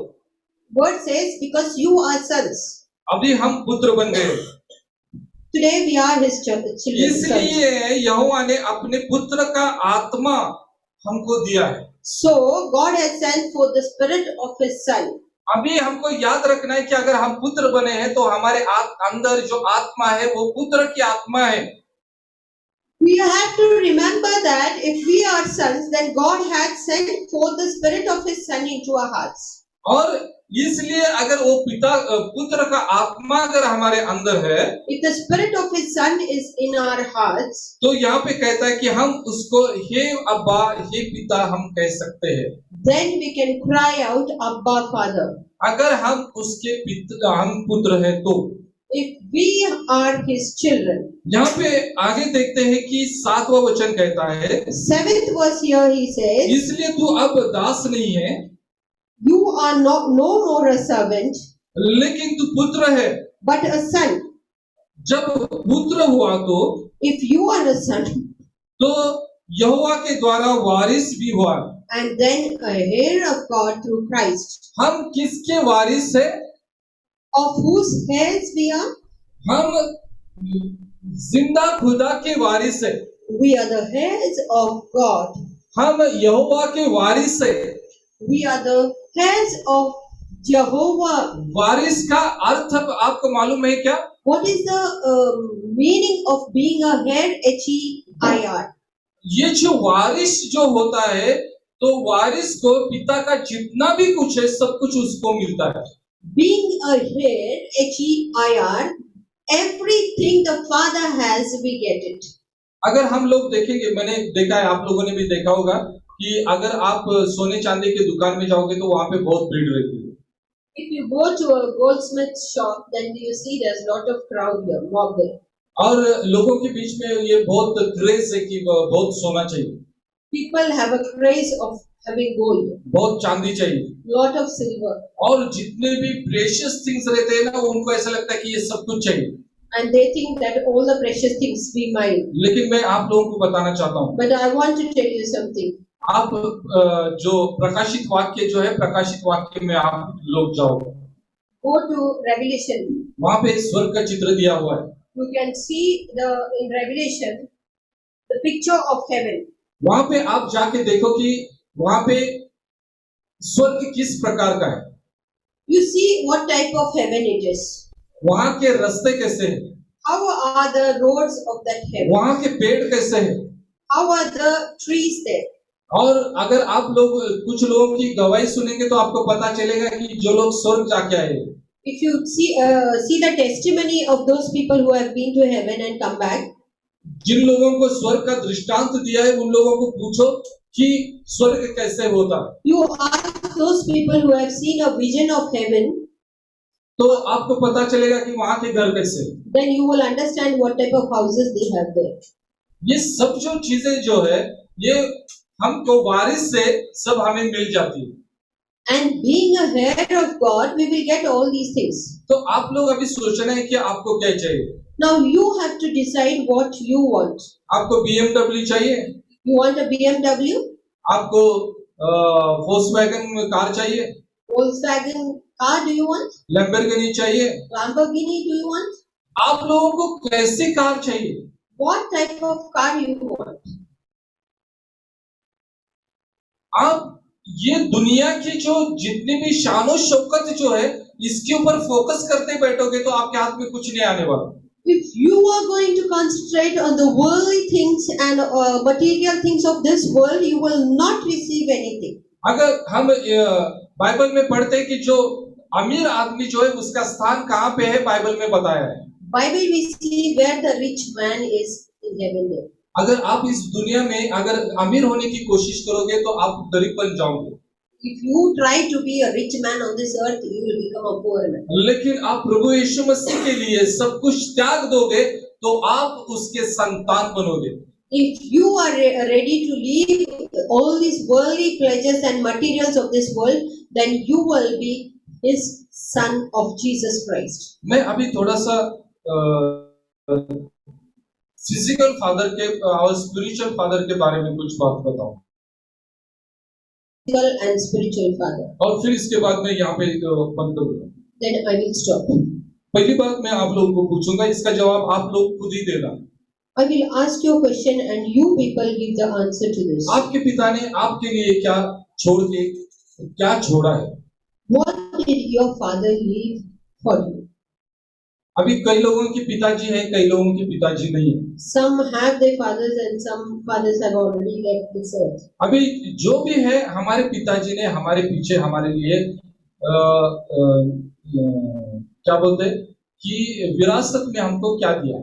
Word says, because you are sons.
अभी हम पुत्र बन गए,
Today we are His children.
इसलिए यहोवा ने अपने पुत्र का आत्मा हमको दिया है।
So God has sent forth the Spirit of His Son.
अभी हमको याद रखना है कि अगर हम पुत्र बने हैं तो हमारे अंदर जो आत्मा है वो पुत्र की आत्मा है।
We have to remember that if we are sons, then God had sent forth the Spirit of His Son into our hearts.
और इसलिए अगर वो पुत्र का आत्मा अगर हमारे अंदर है,
if the spirit of his son is in our hearts,
तो यहाँ पे कहता है कि हम उसको हे अब्बा, हे पिता हम कह सकते हैं।
then we can cry out, Abba, Father.
अगर हम उसके हम पुत्र हैं तो।
If we are his children.
यहाँ पे आगे देखते हैं कि 7वां वचन कहता है,
7th verse here he says,
इसलिए तू अब दास नहीं है,
you are no more a servant,
लेकिन तू पुत्र है।
but a son.
जब पुत्र हुआ तो
If you are a son,
यहोवा के द्वारा वारिस भी हुआ।
and then a heir of God through Christ.
हम किसके वारिस है?
Of whose heirs we are?
हम जिंदा खुदा के वारिस है।
We are the heirs of God.
हम यहोवा के वारिस है।
We are the heirs of Jehovah.
वारिस का अर्थ आपको मालूम है क्या?
What is the meaning of being a heir? H-E-I-R.
ये जो वारिस जो होता है, तो वारिस को पिता का जितना भी कुछ है सब कुछ उसको मिलता है।
Being a heir, H-E-I-R, everything the father has, we get it.
अगर हम लोग देखेंगे, मैंने देखा है, आप लोगों ने भी देखा होगा कि अगर आप सोने चांदी की दुकान में जाओगे तो वहां पे बहुत भीड़ रहती है।
If you go to a goldsmith shop, then you see there's a lot of crowd here, mob there.
और लोगों के बीच में ये बहुत क्रेज है कि बहुत सोना चाहिए,
People have a craze of having gold,
बहुत चांदी चाहिए,
lot of silver,
और जितने भी प्रेशियस थिंग्स रहते हैं ना, उनको ऐसा लगता है कि ये सब कुछ चाहिए।
and they think that all the precious things be mine.
लेकिन मैं आप लोगों को बताना चाहता हूँ,
But I want to tell you something.
आप जो प्रकाशित वाक्य जो है, प्रकाशित वाक्य में आप लोग जाओ,
Go to Revelation.
वहां पे स्वर्ग का चित्र दिया हुआ है।
You can see in Revelation the picture of heaven.
वहां पे आप जाके देखो कि वहां पे स्वर्ग किस प्रकार का है।
You see what type of heaven it is.
वहां के रास्ते कैसे हैं,
How are the roads of that heaven?
वहां के पेड़ कैसे हैं,
How are the trees there?
और अगर आप लोग कुछ लोगों की गवाही सुनेंगे तो आपको पता चलेगा कि जो लोग स्वर्ग जाके आए,
If you see the testimony of those people who have been to heaven and come back,
जिन लोगों को स्वर्ग का दृष्टांत दिया है, उन लोगों को पूछो कि स्वर्ग कैसे होता है,
you ask those people who have seen a vision of heaven,
तो आपको पता चलेगा कि वहां के घर कैसे।
then you will understand what type of houses they have there.
ये सब जो चीजें जो है, ये हमको वारिस से सब हमें मिल जाती है।
And being a heir of God, we will get all these things.
तो आप लोग अभी सोचना है कि आपको क्या चाहिए।
Now you have to decide what you want.
आपको BMW चाहिए,
You want a BMW?
आपको वोक्सवैगन कार चाहिए,
Volkswagen car do you want?
Lamborghini चाहिए,
Lamborghini do you want?
आप लोगों को कैसी कार चाहिए?
What type of car you want?
आप ये दुनिया की जो जितनी भी शानो शौकत जो है, इसके ऊपर फोकस करते बैठोगे तो आपके हाथ में कुछ नहीं आने वाला।
If you are going to concentrate on the worldly things and material things of this world, you will not receive anything.
अगर हम बाइबल में पढ़ते हैं कि जो अमीर आदमी जो है उसका स्थान कहाँ पे है, बाइबल में बताया है।
Bible we see where the rich man is in heaven there.
अगर आप इस दुनिया में अगर अमीर होने की कोशिश करोगे तो आप गरीब बन जाओगे।
If you try to be a rich man on this earth, you will become a poor man.
लेकिन आप प्रभु यीशु मसीह के लिए सब कुछ त्याग दोगे तो आप उसके संतान बनोगे।
If you are ready to leave all these worldly pleasures and materials of this world, then you will be his son of Jesus Christ.
मैं अभी थोड़ा सा फिजिकल फादर के और स्पिरिचुअल फादर के बारे में कुछ बात बताऊं,
Physical and spiritual father.
और फिर इसके बाद मैं यहाँ पे बंद करूंगा।
Then I will stop.
पहली बात मैं आप लोगों को पूछूंगा, इसका जवाब आप लोग खुद ही देना।
I will ask you a question and you people give the answer to this.
आपके पिता ने आपके लिए क्या छोड़ के क्या छोड़ा है?
What did your father leave for you?
अभी कई लोगों के पिताजी हैं, कई लोगों के पिताजी नहीं है।
Some have their fathers and some fathers have already left this earth.
अभी जो भी है, हमारे पिताजी ने हमारे पीछे हमारे लिए क्या बोलते हैं कि विरासत में हमको क्या दिया,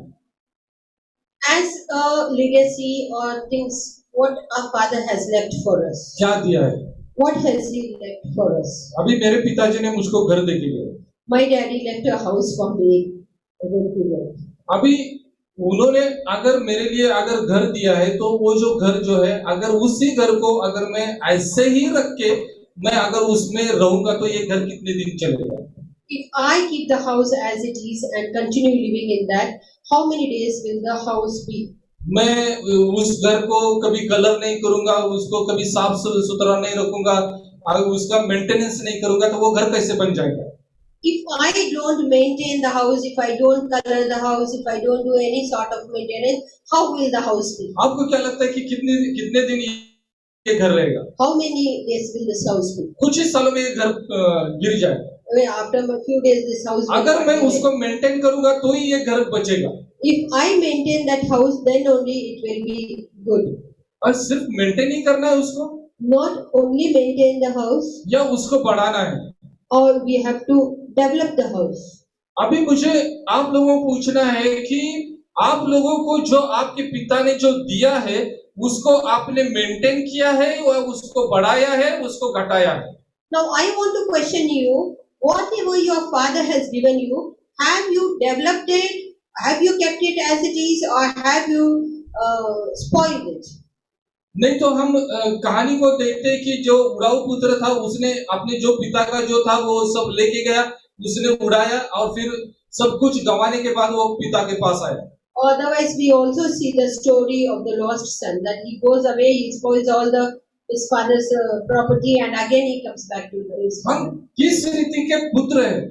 As a legacy or things, what our Father has left for us.
क्या दिया है.
What has He left for us?
अभी मेरे पिताजी ने मुझको घर दे के गए.
My daddy left a house for me.
अभी उन्होंने अगर मेरे लिए अगर घर दिया है तो वो जो घर जो है, अगर उसी घर को अगर मैं ऐसे ही रख के मैं अगर उसमें रहूंगा तो ये घर कितने दिन चलेगा.
If I keep the house as it is and continue living in that, how many days will the house be?
मैं उस घर को कभी कलर नहीं करूंगा, उसको कभी साफ सुथरा नहीं रखूंगा, अगर उसका मेंटेनेंस नहीं करूंगा तो वो घर कैसे बन जाएगा.
If I don't maintain the house, if I don't color the house, if I don't do any sort of maintenance, how will the house be?
आपको क्या लगता है कि कितने दिन ये घर रहेगा?
How many days will this house be?
कुछ ही सालों में ये घर गिर जाएगा.
After a few days, this house will
अगर मैं
be
उसको मेंटेन करूंगा तो ही ये घर बचेगा.
If I maintain that house, then only it will be good.
और सिर्फ मेंटेन ही करना है उसको,
Not only maintain the house,
या उसको बढ़ाना है.
or we have to develop the house.
अभी मुझे आप लोगों को पूछना है कि आप लोगों को जो आपके पिता ने जो दिया है उसको आपने मेंटेन किया है या उसको बढ़ाया है, उसको घटाया है.
Now I want to question you, whatever your father has given you, have you developed it? Have you kept it as it is, or have you spoiled it?
नहीं तो हम कहानी को देखते हैं कि जो उड़ाऊ पुत्र था उसने अपने जो पिता का जो था वो सब लेके गया, उसने उड़ाया और फिर सब कुछ गंवाने के बाद वो पिता के पास आया.
Otherwise, we also see the story of the lost son, that he goes away, he spoils all his father's property, and again he comes back to his
हम
father.
किस रीति के पुत्र हैं?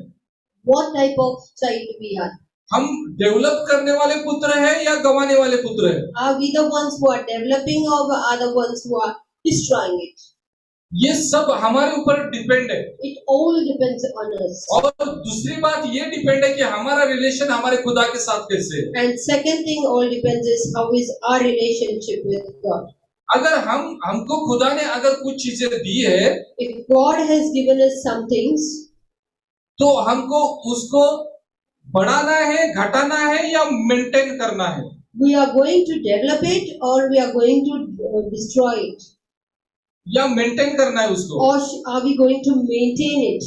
What type of child we are?
हम develop करने वाले पुत्र हैं या गंवाने वाले पुत्र हैं?
Are we the ones who are developing, or are the ones who are destroying it?
ये सब हमारे ऊपर डिपेंड है.
It all depends on us.
और दूसरी बात ये डिपेंड है कि हमारा रिलेशन हमारे खुदा के साथ कैसे है.
And second thing, all depends is how is our relationship with God.
अगर हमको खुदा ने अगर कुछ चीजें दी है
If God has given us some things,
तो हमको उसको बढ़ाना है, घटाना है या मेंटेन करना है.
we are going to develop it, or we are going to destroy it,
या मेंटेन करना है उसको.
or are we going to maintain it?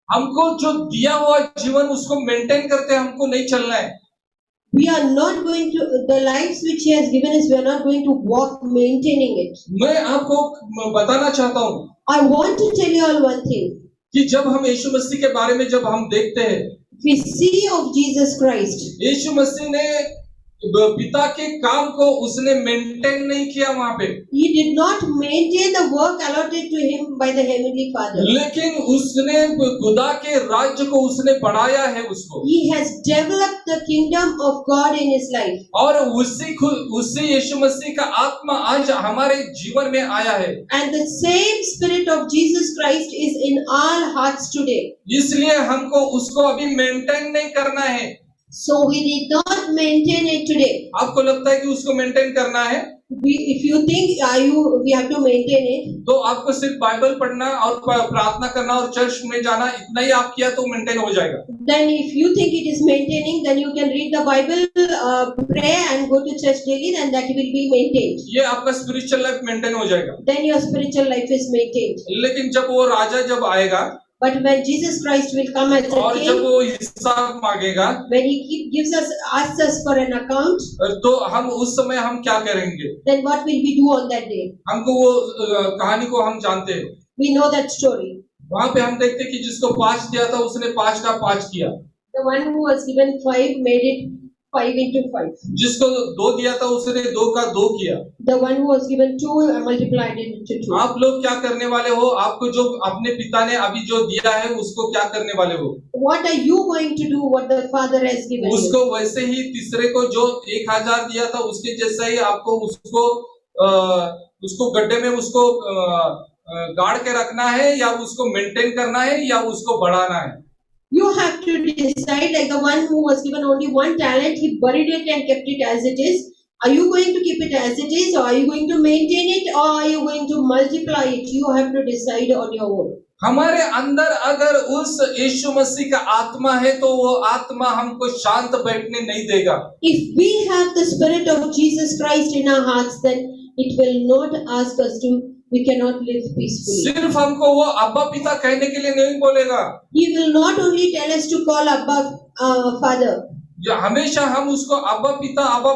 हमको जो दिया हुआ जीवन उसको मेंटेन करते हमको नहीं चलना है.
We are not going to, the lives which He has given us, we are not going to walk maintaining it.
मैं आपको बताना चाहता हूँ
I want to tell you all one thing.
कि जब हम यीशु मसीह के बारे में जब हम देखते हैं,
We see of Jesus Christ.
यीशु मसीह ने पिता के काम को उसने मेंटेन नहीं किया वहां पे,
He did not maintain the work allotted to Him by the Heavenly Father.
लेकिन उसने खुदा के राज्य को उसने बढ़ाया है उसको.
He has developed the kingdom of God in His life.
और उसी यीशु मसीह का आत्मा आज हमारे जीवन में आया है.
And the same Spirit of Jesus Christ is in our hearts today.
इसलिए हमको उसको अभी मेंटेन नहीं करना है.
So we did not maintain it today.
आपको लगता है कि उसको मेंटेन करना है
If you think we have to maintain it,
तो आपको सिर्फ बाइबल पढ़ना और प्रार्थना करना और चर्च में जाना इतना ही आप किया तो मेंटेन हो जाएगा.
then if you think it is maintaining, then you can read the Bible, pray and go to church daily, then that will be maintained.
ये आपका स्पिरिचुअल लाइफ मेंटेन हो जाएगा.
Then your spiritual life is maintained.
लेकिन जब वो राजा जब आएगा
But when Jesus Christ will come as a
और जब
king,
वो हिसाब मांगेगा
when He asks us for an account,
तो हम उस समय हम क्या करेंगे?
then what will we do on that day?
हमको वो कहानी को हम जानते हैं.
We know that story.
वहां पे हम देखते कि जिसको 5 दिया था उसने 5 का 5 किया.
The one who was given 5 made it 5 into 5.
जिसको 2 दिया था उसने 2 का 2 किया.
The one who was given 2 multiplied it into 2.
आप लोग क्या करने वाले हो? आपको जो अपने पिता ने अभी जो दिया है उसको क्या करने वाले हो?
What are you going to do? What the Father has given you?
उसको वैसे ही तीसरे को जो 1000 दिया था उसके जैसा ही आपको उसको गड्ढे में उसको गाड़ के रखना है या उसको मेंटेन करना है या उसको बढ़ाना है.
You have to decide, like the one who was given only 1 talent, he buried it and kept it as it is. Are you going to keep it as it is, or are you going to maintain it, or are you going to multiply it? You have to decide on your own.
हमारे अंदर अगर उस यीशु मसीह का आत्मा है तो वो आत्मा हमको शांत बैठने नहीं देगा।
If we have the Spirit of Jesus Christ in our hearts, then it will not ask us to, we cannot live peacefully.
सिर्फ हमको वो अब्बा पिता कहने के लिए नहीं बोलेगा।
He will not only tell us to call Abba Father.
या हमेशा हम उसको अब्बा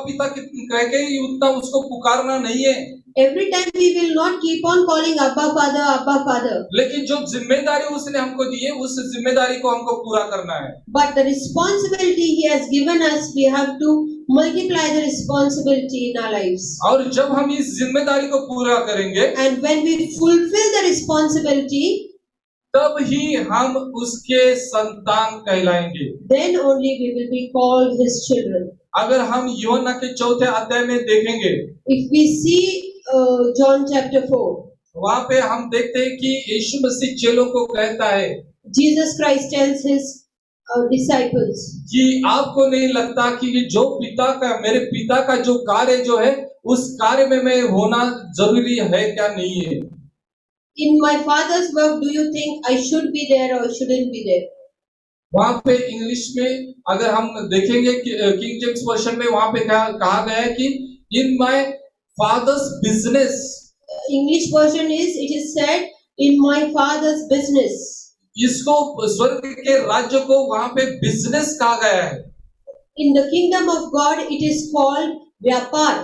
पिता कह के ही उतना उसको पुकारना नहीं है।
Every time we will not keep on calling Abba Father.
लेकिन जो जिम्मेदारी उसने हमको दी है उस जिम्मेदारी को हमको पूरा करना है।
But the responsibility He has given us, we have to multiply the responsibility in our lives.
और जब हम इस जिम्मेदारी को पूरा करेंगे
And when we fulfill the responsibility,
तब ही हम उसके संतान कहलाएंगे।
then only we will be called His children.
अगर हम यूहन्ना के 4 अध्याय में देखेंगे,
If we see John chapter 4,
वहाँ पे हम देखते हैं कि यीशु मसीह चेलों को कहता है
Jesus Christ tells His disciples,
कि आपको नहीं लगता कि ये जो मेरे पिता का जो कार्य जो है उस कार्य में मैं होना जरूरी है क्या नहीं है?
in my Father's work, do you think I should be there or shouldn't be there?
वहाँ पे इंग्लिश में अगर हम देखेंगे किंग जेम्स वर्जन में वहाँ पे कहा गया है कि in my father's business.
English version it is said, in my Father's business.
इसको स्वर्ग के राज्य को वहाँ पे बिजनेस कहा गया है।
In the kingdom of God, it is called vyapar.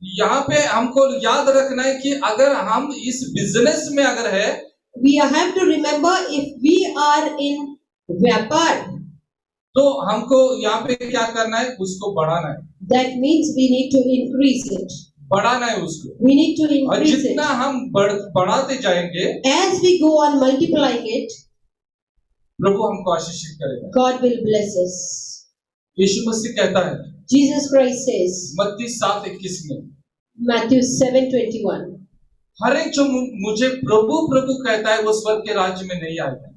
यहाँ पे हमको याद रखना है कि अगर हम इस बिजनेस में अगर है,
We have to remember, if we are in vyapar,
तो हमको यहाँ पे क्या करना है? उसको बढ़ाना है।
that means we need to increase it.
बढ़ाना है उसको।
We need to
और
increase it.
जितना हम बढ़ाते जाएंगे,
As we go on multiplying it,
प्रभु हमको आशीषित करेगा।
God will bless us.
यीशु मसीह कहता है
Jesus Christ says,
मत्ती 7:21 में,
Matthew 7:21,
हर एक जो मुझे प्रभु प्रभु कहता है वो स्वर्ग के राज्य में नहीं आएगा,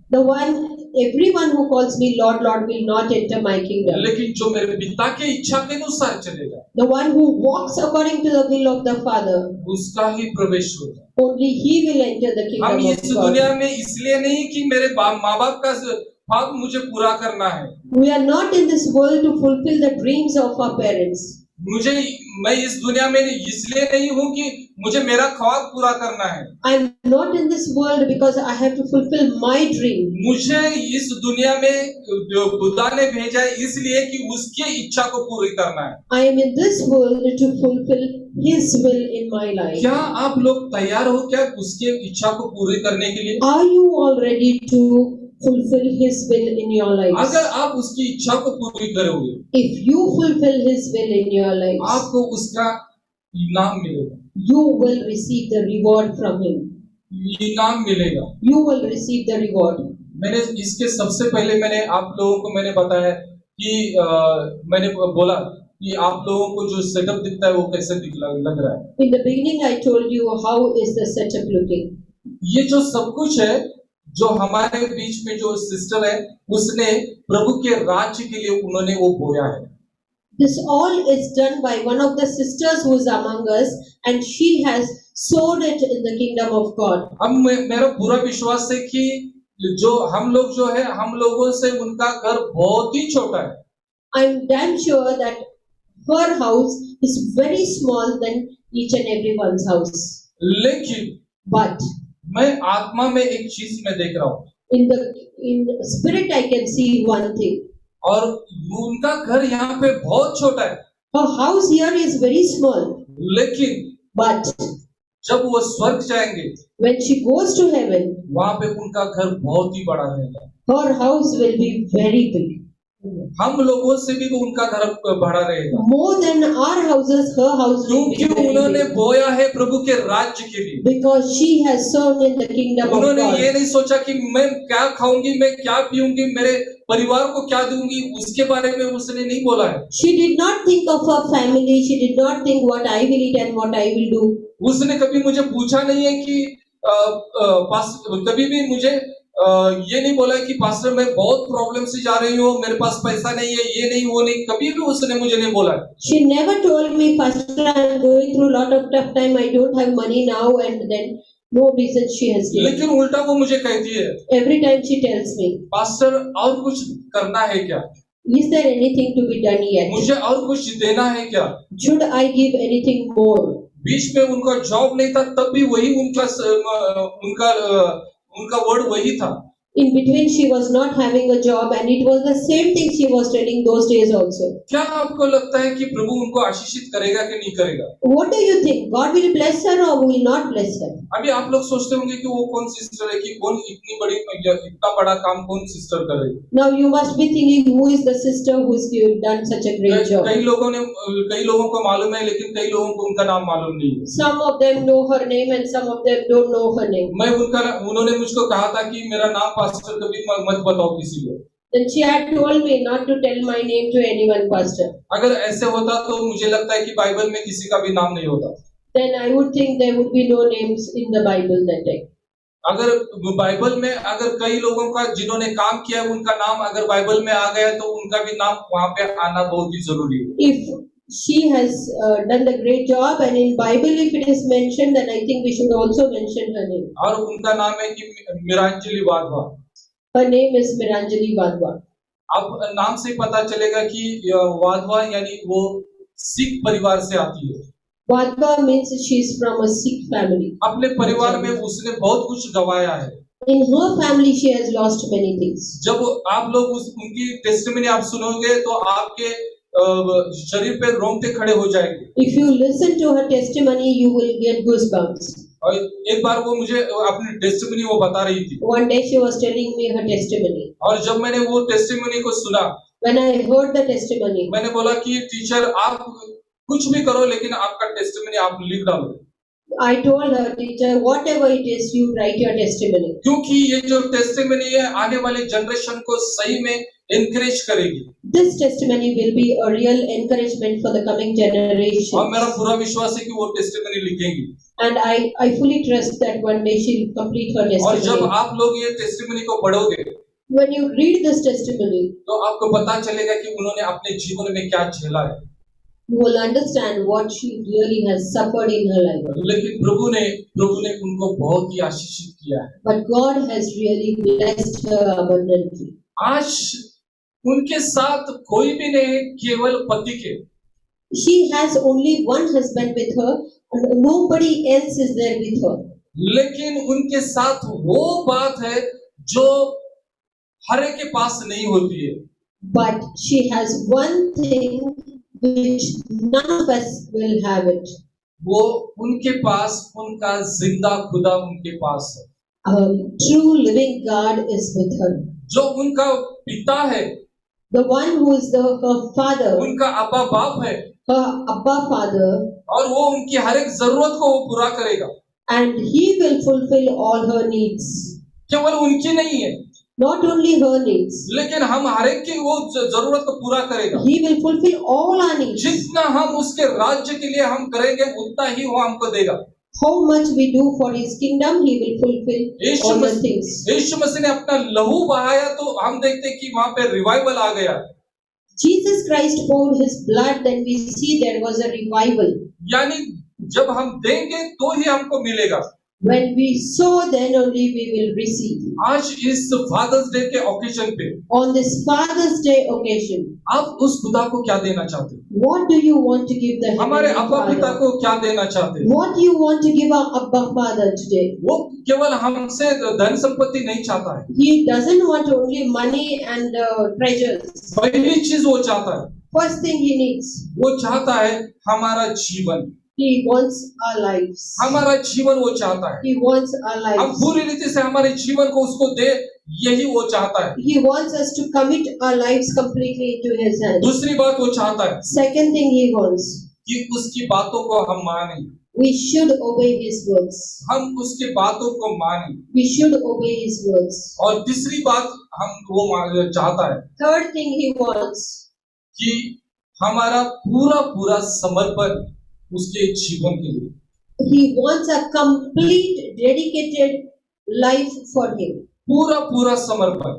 everyone who calls me Lord, Lord will not enter my kingdom.
लेकिन जो मेरे पिता के इच्छा के अनुसार चलेगा,
The one who walks according to the will of the Father,
उसका ही प्रवेश होगा।
only he will enter the
हम
kingdom
इस
of God.
दुनिया में इसलिए नहीं कि मेरे माँ बाप का ख्वाब मुझे पूरा करना है,
We are not in this world to fulfill the dreams of our parents.
मैं इस दुनिया में इसलिए नहीं हूँ कि मुझे मेरा ख्वाब पूरा करना है।
I am not in this world because I have to fulfill my dream.
मुझे इस दुनिया में खुदा ने भेजा है इसलिए कि उसकी इच्छा को पूरी करना है।
I am in this world to fulfill His will in my life.
क्या आप लोग तैयार हो क्या उसके इच्छा को पूरी करने के लिए?
Are you all ready to fulfill His will in your lives?
अगर आप उसकी इच्छा को पूरी करोगे,
If you fulfill His will in your lives,
आपको उसका इनाम मिलेगा।
you will receive the reward from Him.
इनाम मिलेगा।
You will receive the reward.
मैंने इसके सबसे पहले मैंने आप लोगों को मैंने बताया कि मैंने बोला कि आप लोगों को जो सेटअप दिखता है वो कैसे लग रहा है।
In the beginning, I told you how is the setup looking.
ये जो सब कुछ है जो हमारे बीच में जो सिस्टर है उसने प्रभु के राज्य के लिए उन्होंने वो बोया है।
This all is done by one of the sisters who is among us, and she has sowed it in the kingdom of God.
अब मेरा पूरा विश्वास है कि जो हम लोग जो है हम लोगों से उनका घर बहुत ही छोटा है।
I'm damn sure that her house is very small than each and everyone's house.
लेकिन
But
मैं आत्मा में एक चीज मैं देख रहा हूँ,
in the spirit I can see one thing.
और उनका घर यहाँ पे बहुत छोटा है,
Her house here is very small,
लेकिन
but
जब वो स्वर्ग जाएंगे
when she goes to heaven,
वहां पे उनका घर बहुत ही बड़ा रहेगा।
her house will be very big.
हम लोगों से भी उनका घर बड़ा रहेगा,
More than our houses, her house will be
क्योंकि
very
उन्होंने
big.
बोया है प्रभु के राज्य के लिए।
Because she has sown in the kingdom of
उन्होंने
God.
ये नहीं सोचा कि मैं क्या खाऊंगी, मैं क्या पीऊंगी, मेरे परिवार को क्या दूंगी, उसके बारे में उसने नहीं बोला है।
She did not think of her family. She did not think what I will eat and what I will do.
उसने कभी मुझे पूछा नहीं है कि कभी भी मुझे ये नहीं बोला कि पास्टर मैं बहुत प्रॉब्लम से जा रही हूँ, मेरे पास पैसा नहीं है, ये नहीं वो नहीं, कभी भी उसने मुझे नहीं बोला है।
She never told me, Pastor, I am going through a lot of tough time. I don't have money now, and then No reason she has given.
लेकिन उल्टा वो मुझे कहती है,
Every time she tells me,
pastor और कुछ करना है क्या,
is there anything to be done yet?
मुझे और कुछ देना है क्या।
Should I give anything more?
बीच में उनका जॉब नहीं था, तब भी वही उनका वर्ड वही था।
In between, she was not having a job, and it was the same thing she was telling those days also.
क्या आपको लगता है कि प्रभु उनको आशीषित करेगा कि नहीं करेगा?
What do you think? God will bless her or will not bless her?
अभी आप लोग सोचते होंगे कि वो कौन सिस्टर है, कि कौन इतना बड़ा काम कौन सिस्टर करेगी।
Now you must be thinking, who is the sister who has done such a great job?
कई लोगों को मालूम है, लेकिन कई लोगों को उनका नाम मालूम नहीं है।
Some of them know her name and some of them don't know her name.
उन्होंने मुझको कहा था कि मेरा नाम पास्टर कभी मत बताओ किसी को।
Then she had told me not to tell my name to anyone, pastor.
अगर ऐसे होता तो मुझे लगता है कि बाइबल में किसी का भी नाम नहीं होता।
Then I would think there would be no names in the Bible that time.
अगर बाइबल में अगर कई लोगों का जिन्होंने काम किया है उनका नाम अगर बाइबल में आ गया तो उनका भी नाम वहाँ पे आना बहुत ही जरूरी है।
If she has done the great job and in Bible if it is mentioned, then I think we should also mention her name.
और उनका नाम है कि मिरांजली Wadhwa.
Her name is Miranjali Vadva.
अब नाम से पता चलेगा कि वाधवा यानी वो सिख परिवार से आती है।
Vadva means she is from a Sikh family.
अपने परिवार में उसने बहुत कुछ गवाया है।
In her family she has lost many things.
जब आप लोग उनकी टेस्टिमनी आप सुनोगे तो आपके शरीर पे रोंगटे खड़े हो जाएंगे।
If you listen to her testimony, you will get goosebumps.
और एक बार वो मुझे अपनी टेस्टिमनी वो बता रही थी।
One day she was telling me her testimony.
और जब मैंने वो टेस्टिमनी को सुना,
When I heard the testimony,
मैंने बोला कि टीचर आप कुछ भी करो लेकिन आपका टेस्टिमनी आप लिख डालो।
I told her, teacher, whatever it is, you write your testimony.
क्योंकि ये जो टेस्टिमनी है आने वाले जनरेशन को सही में एनकरेज करेगी।
This testimony will be a real encouragement for the coming generation.
और मेरा पूरा विश्वास है कि वो testimony लिखेंगी।
And I fully trust that one day she will complete her
और जब
testimony.
आप लोग ये टेस्टिमनी को पढ़ोगे,
When you read this testimony,
तो आपको पता चलेगा कि उन्होंने अपने जीवन में क्या झेला है।
you will understand what she really has suffered in her life.
लेकिन प्रभु ने उनको बहुत ही आशीषित किया है।
But God has really blessed her abundantly.
आज उनके साथ कोई भी नहीं, केवल पति के।
She has only one husband with her, and nobody else is there with her.
लेकिन उनके साथ वो बात है जो हर एक के पास नहीं होती है।
But she has one thing which none of us will have it.
वो उनके पास उनका जिंदा खुदा उनके पास है।
True living God is with her.
जो उनका पिता है,
The one who is her father,
उनका अब्बा बाप है,
her Abba father,
और वो उनकी हर एक जरूरत को वो पूरा करेगा।
and he will fulfill all her needs.
केवल उनकी नहीं है,
Not only her needs,
लेकिन हम हर एक की वो जरूरत को पूरा करेगा।
he will fulfill all our needs.
जितना हम उसके राज्य के लिए हम करेंगे उतना ही वो हमको देगा।
How much we do for his kingdom, he will fulfill all the things.
यीशु मसीह ने अपना लहू बहाया तो हम देखते हैं कि वहां पे रिवाइवल आ गया।
Jesus Christ poured his blood, then we see there was a revival.
यानी जब हम देंगे तो ही हमको मिलेगा।
When we sow, then only we will receive.
आज इस फादर्स डे के ओकेजन पे
On this Father's Day occasion,
आप उस खुदा को क्या देना चाहते हो?
what do you want to give the
हमारे
Heavenly
अब्बा पिता
Father?
को क्या देना चाहते हो?
What do you want to give our Abba Father today?
वो केवल हमसे धन संपत्ति नहीं चाहता है।
He doesn't want only money and treasures.
पहली चीज वो चाहता है,
First thing he needs,
वो चाहता है हमारा जीवन।
he wants our lives.
हमारा जीवन वो चाहता है।
He wants our
हम
lives.
पूरी रीति से हमारे जीवन को उसको दे, यही वो चाहता है।
He wants us to commit our lives completely into his hands.
दूसरी बात वो चाहता है
Second thing he wants,
कि उसकी बातों को हम माने,
we should obey his words.
हम उसकी बातों को माने।
We should obey his words.
और तीसरी बात वो चाहता है
Third thing he wants,
कि हमारा पूरा समर्पण उसके जीवन के लिए।
he wants a complete dedicated life for him.
पूरा समर्पण।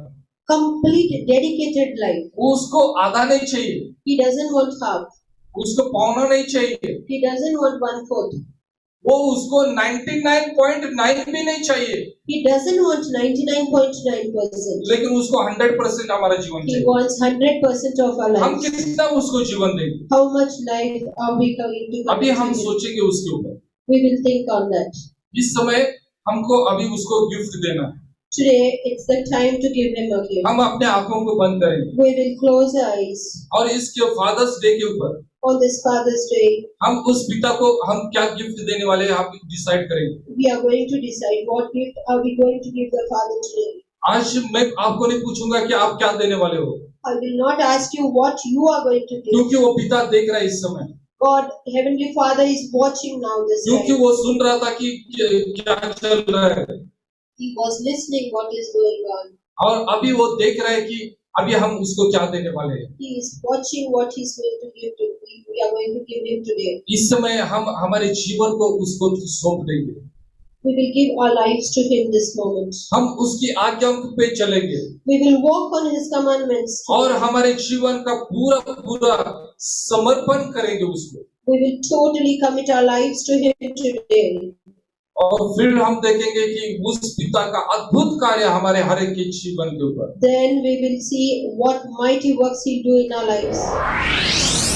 Complete dedicated life.
वो उसको आधा नहीं चाहिए,
He doesn't want half.
उसको पौना नहीं चाहिए,
He doesn't want 1/4.
वो उसको 99.9 भी नहीं चाहिए,
He doesn't want 99.9%.
लेकिन उसको 100% हमारा जीवन
He
चाहिए।
wants 100% of our
हम
lives.
कितना उसको जीवन देंगे,
How much life are we going to
अभी
give to
हम
him?
सोचेंगे उसके ऊपर।
We will think on that.
इस समय हमको अभी उसको गिफ्ट देना है।
Today, it's the time to give him a gift.
हम अपने आंखों को बंद करेंगे
We will close our eyes
और इसके फादर्स डे के ऊपर
on this Father's Day.
हम उस पिता को हम क्या गिफ्ट देने वाले हैं, आप डिसाइड करेंगे।
We are going to decide what gift are we going to give the Father today.
आज मैं आपको नहीं पूछूंगा कि आप क्या देने वाले हो,
I will not ask you what you are going to give.
क्योंकि वो पिता देख रहा है इस समय,
God, Heavenly Father is watching now this
क्योंकि
time.
वो सुन रहा था कि क्या चल रहा है,
He was listening what is going on.
और अभी वो देख रहा है कि अभी हम उसको क्या देने वाले हैं।
He is watching what he's going to give to. We are going to give him today.
इस समय हम हमारे जीवन को उसको सौंप देंगे,
We will give our lives to him this moment.
हम उसकी आज्ञाओं पे चलेंगे
We will walk on his commandments.
और हमारे जीवन का पूरा पूरा समर्पण करेंगे उसको।
We will totally commit our lives to him today.
और फिर हम देखेंगे कि उस पिता का अद्भुत कार्य हमारे हर एक के जीवन के ऊपर।
Then we will see what mighty works he'll do in our lives.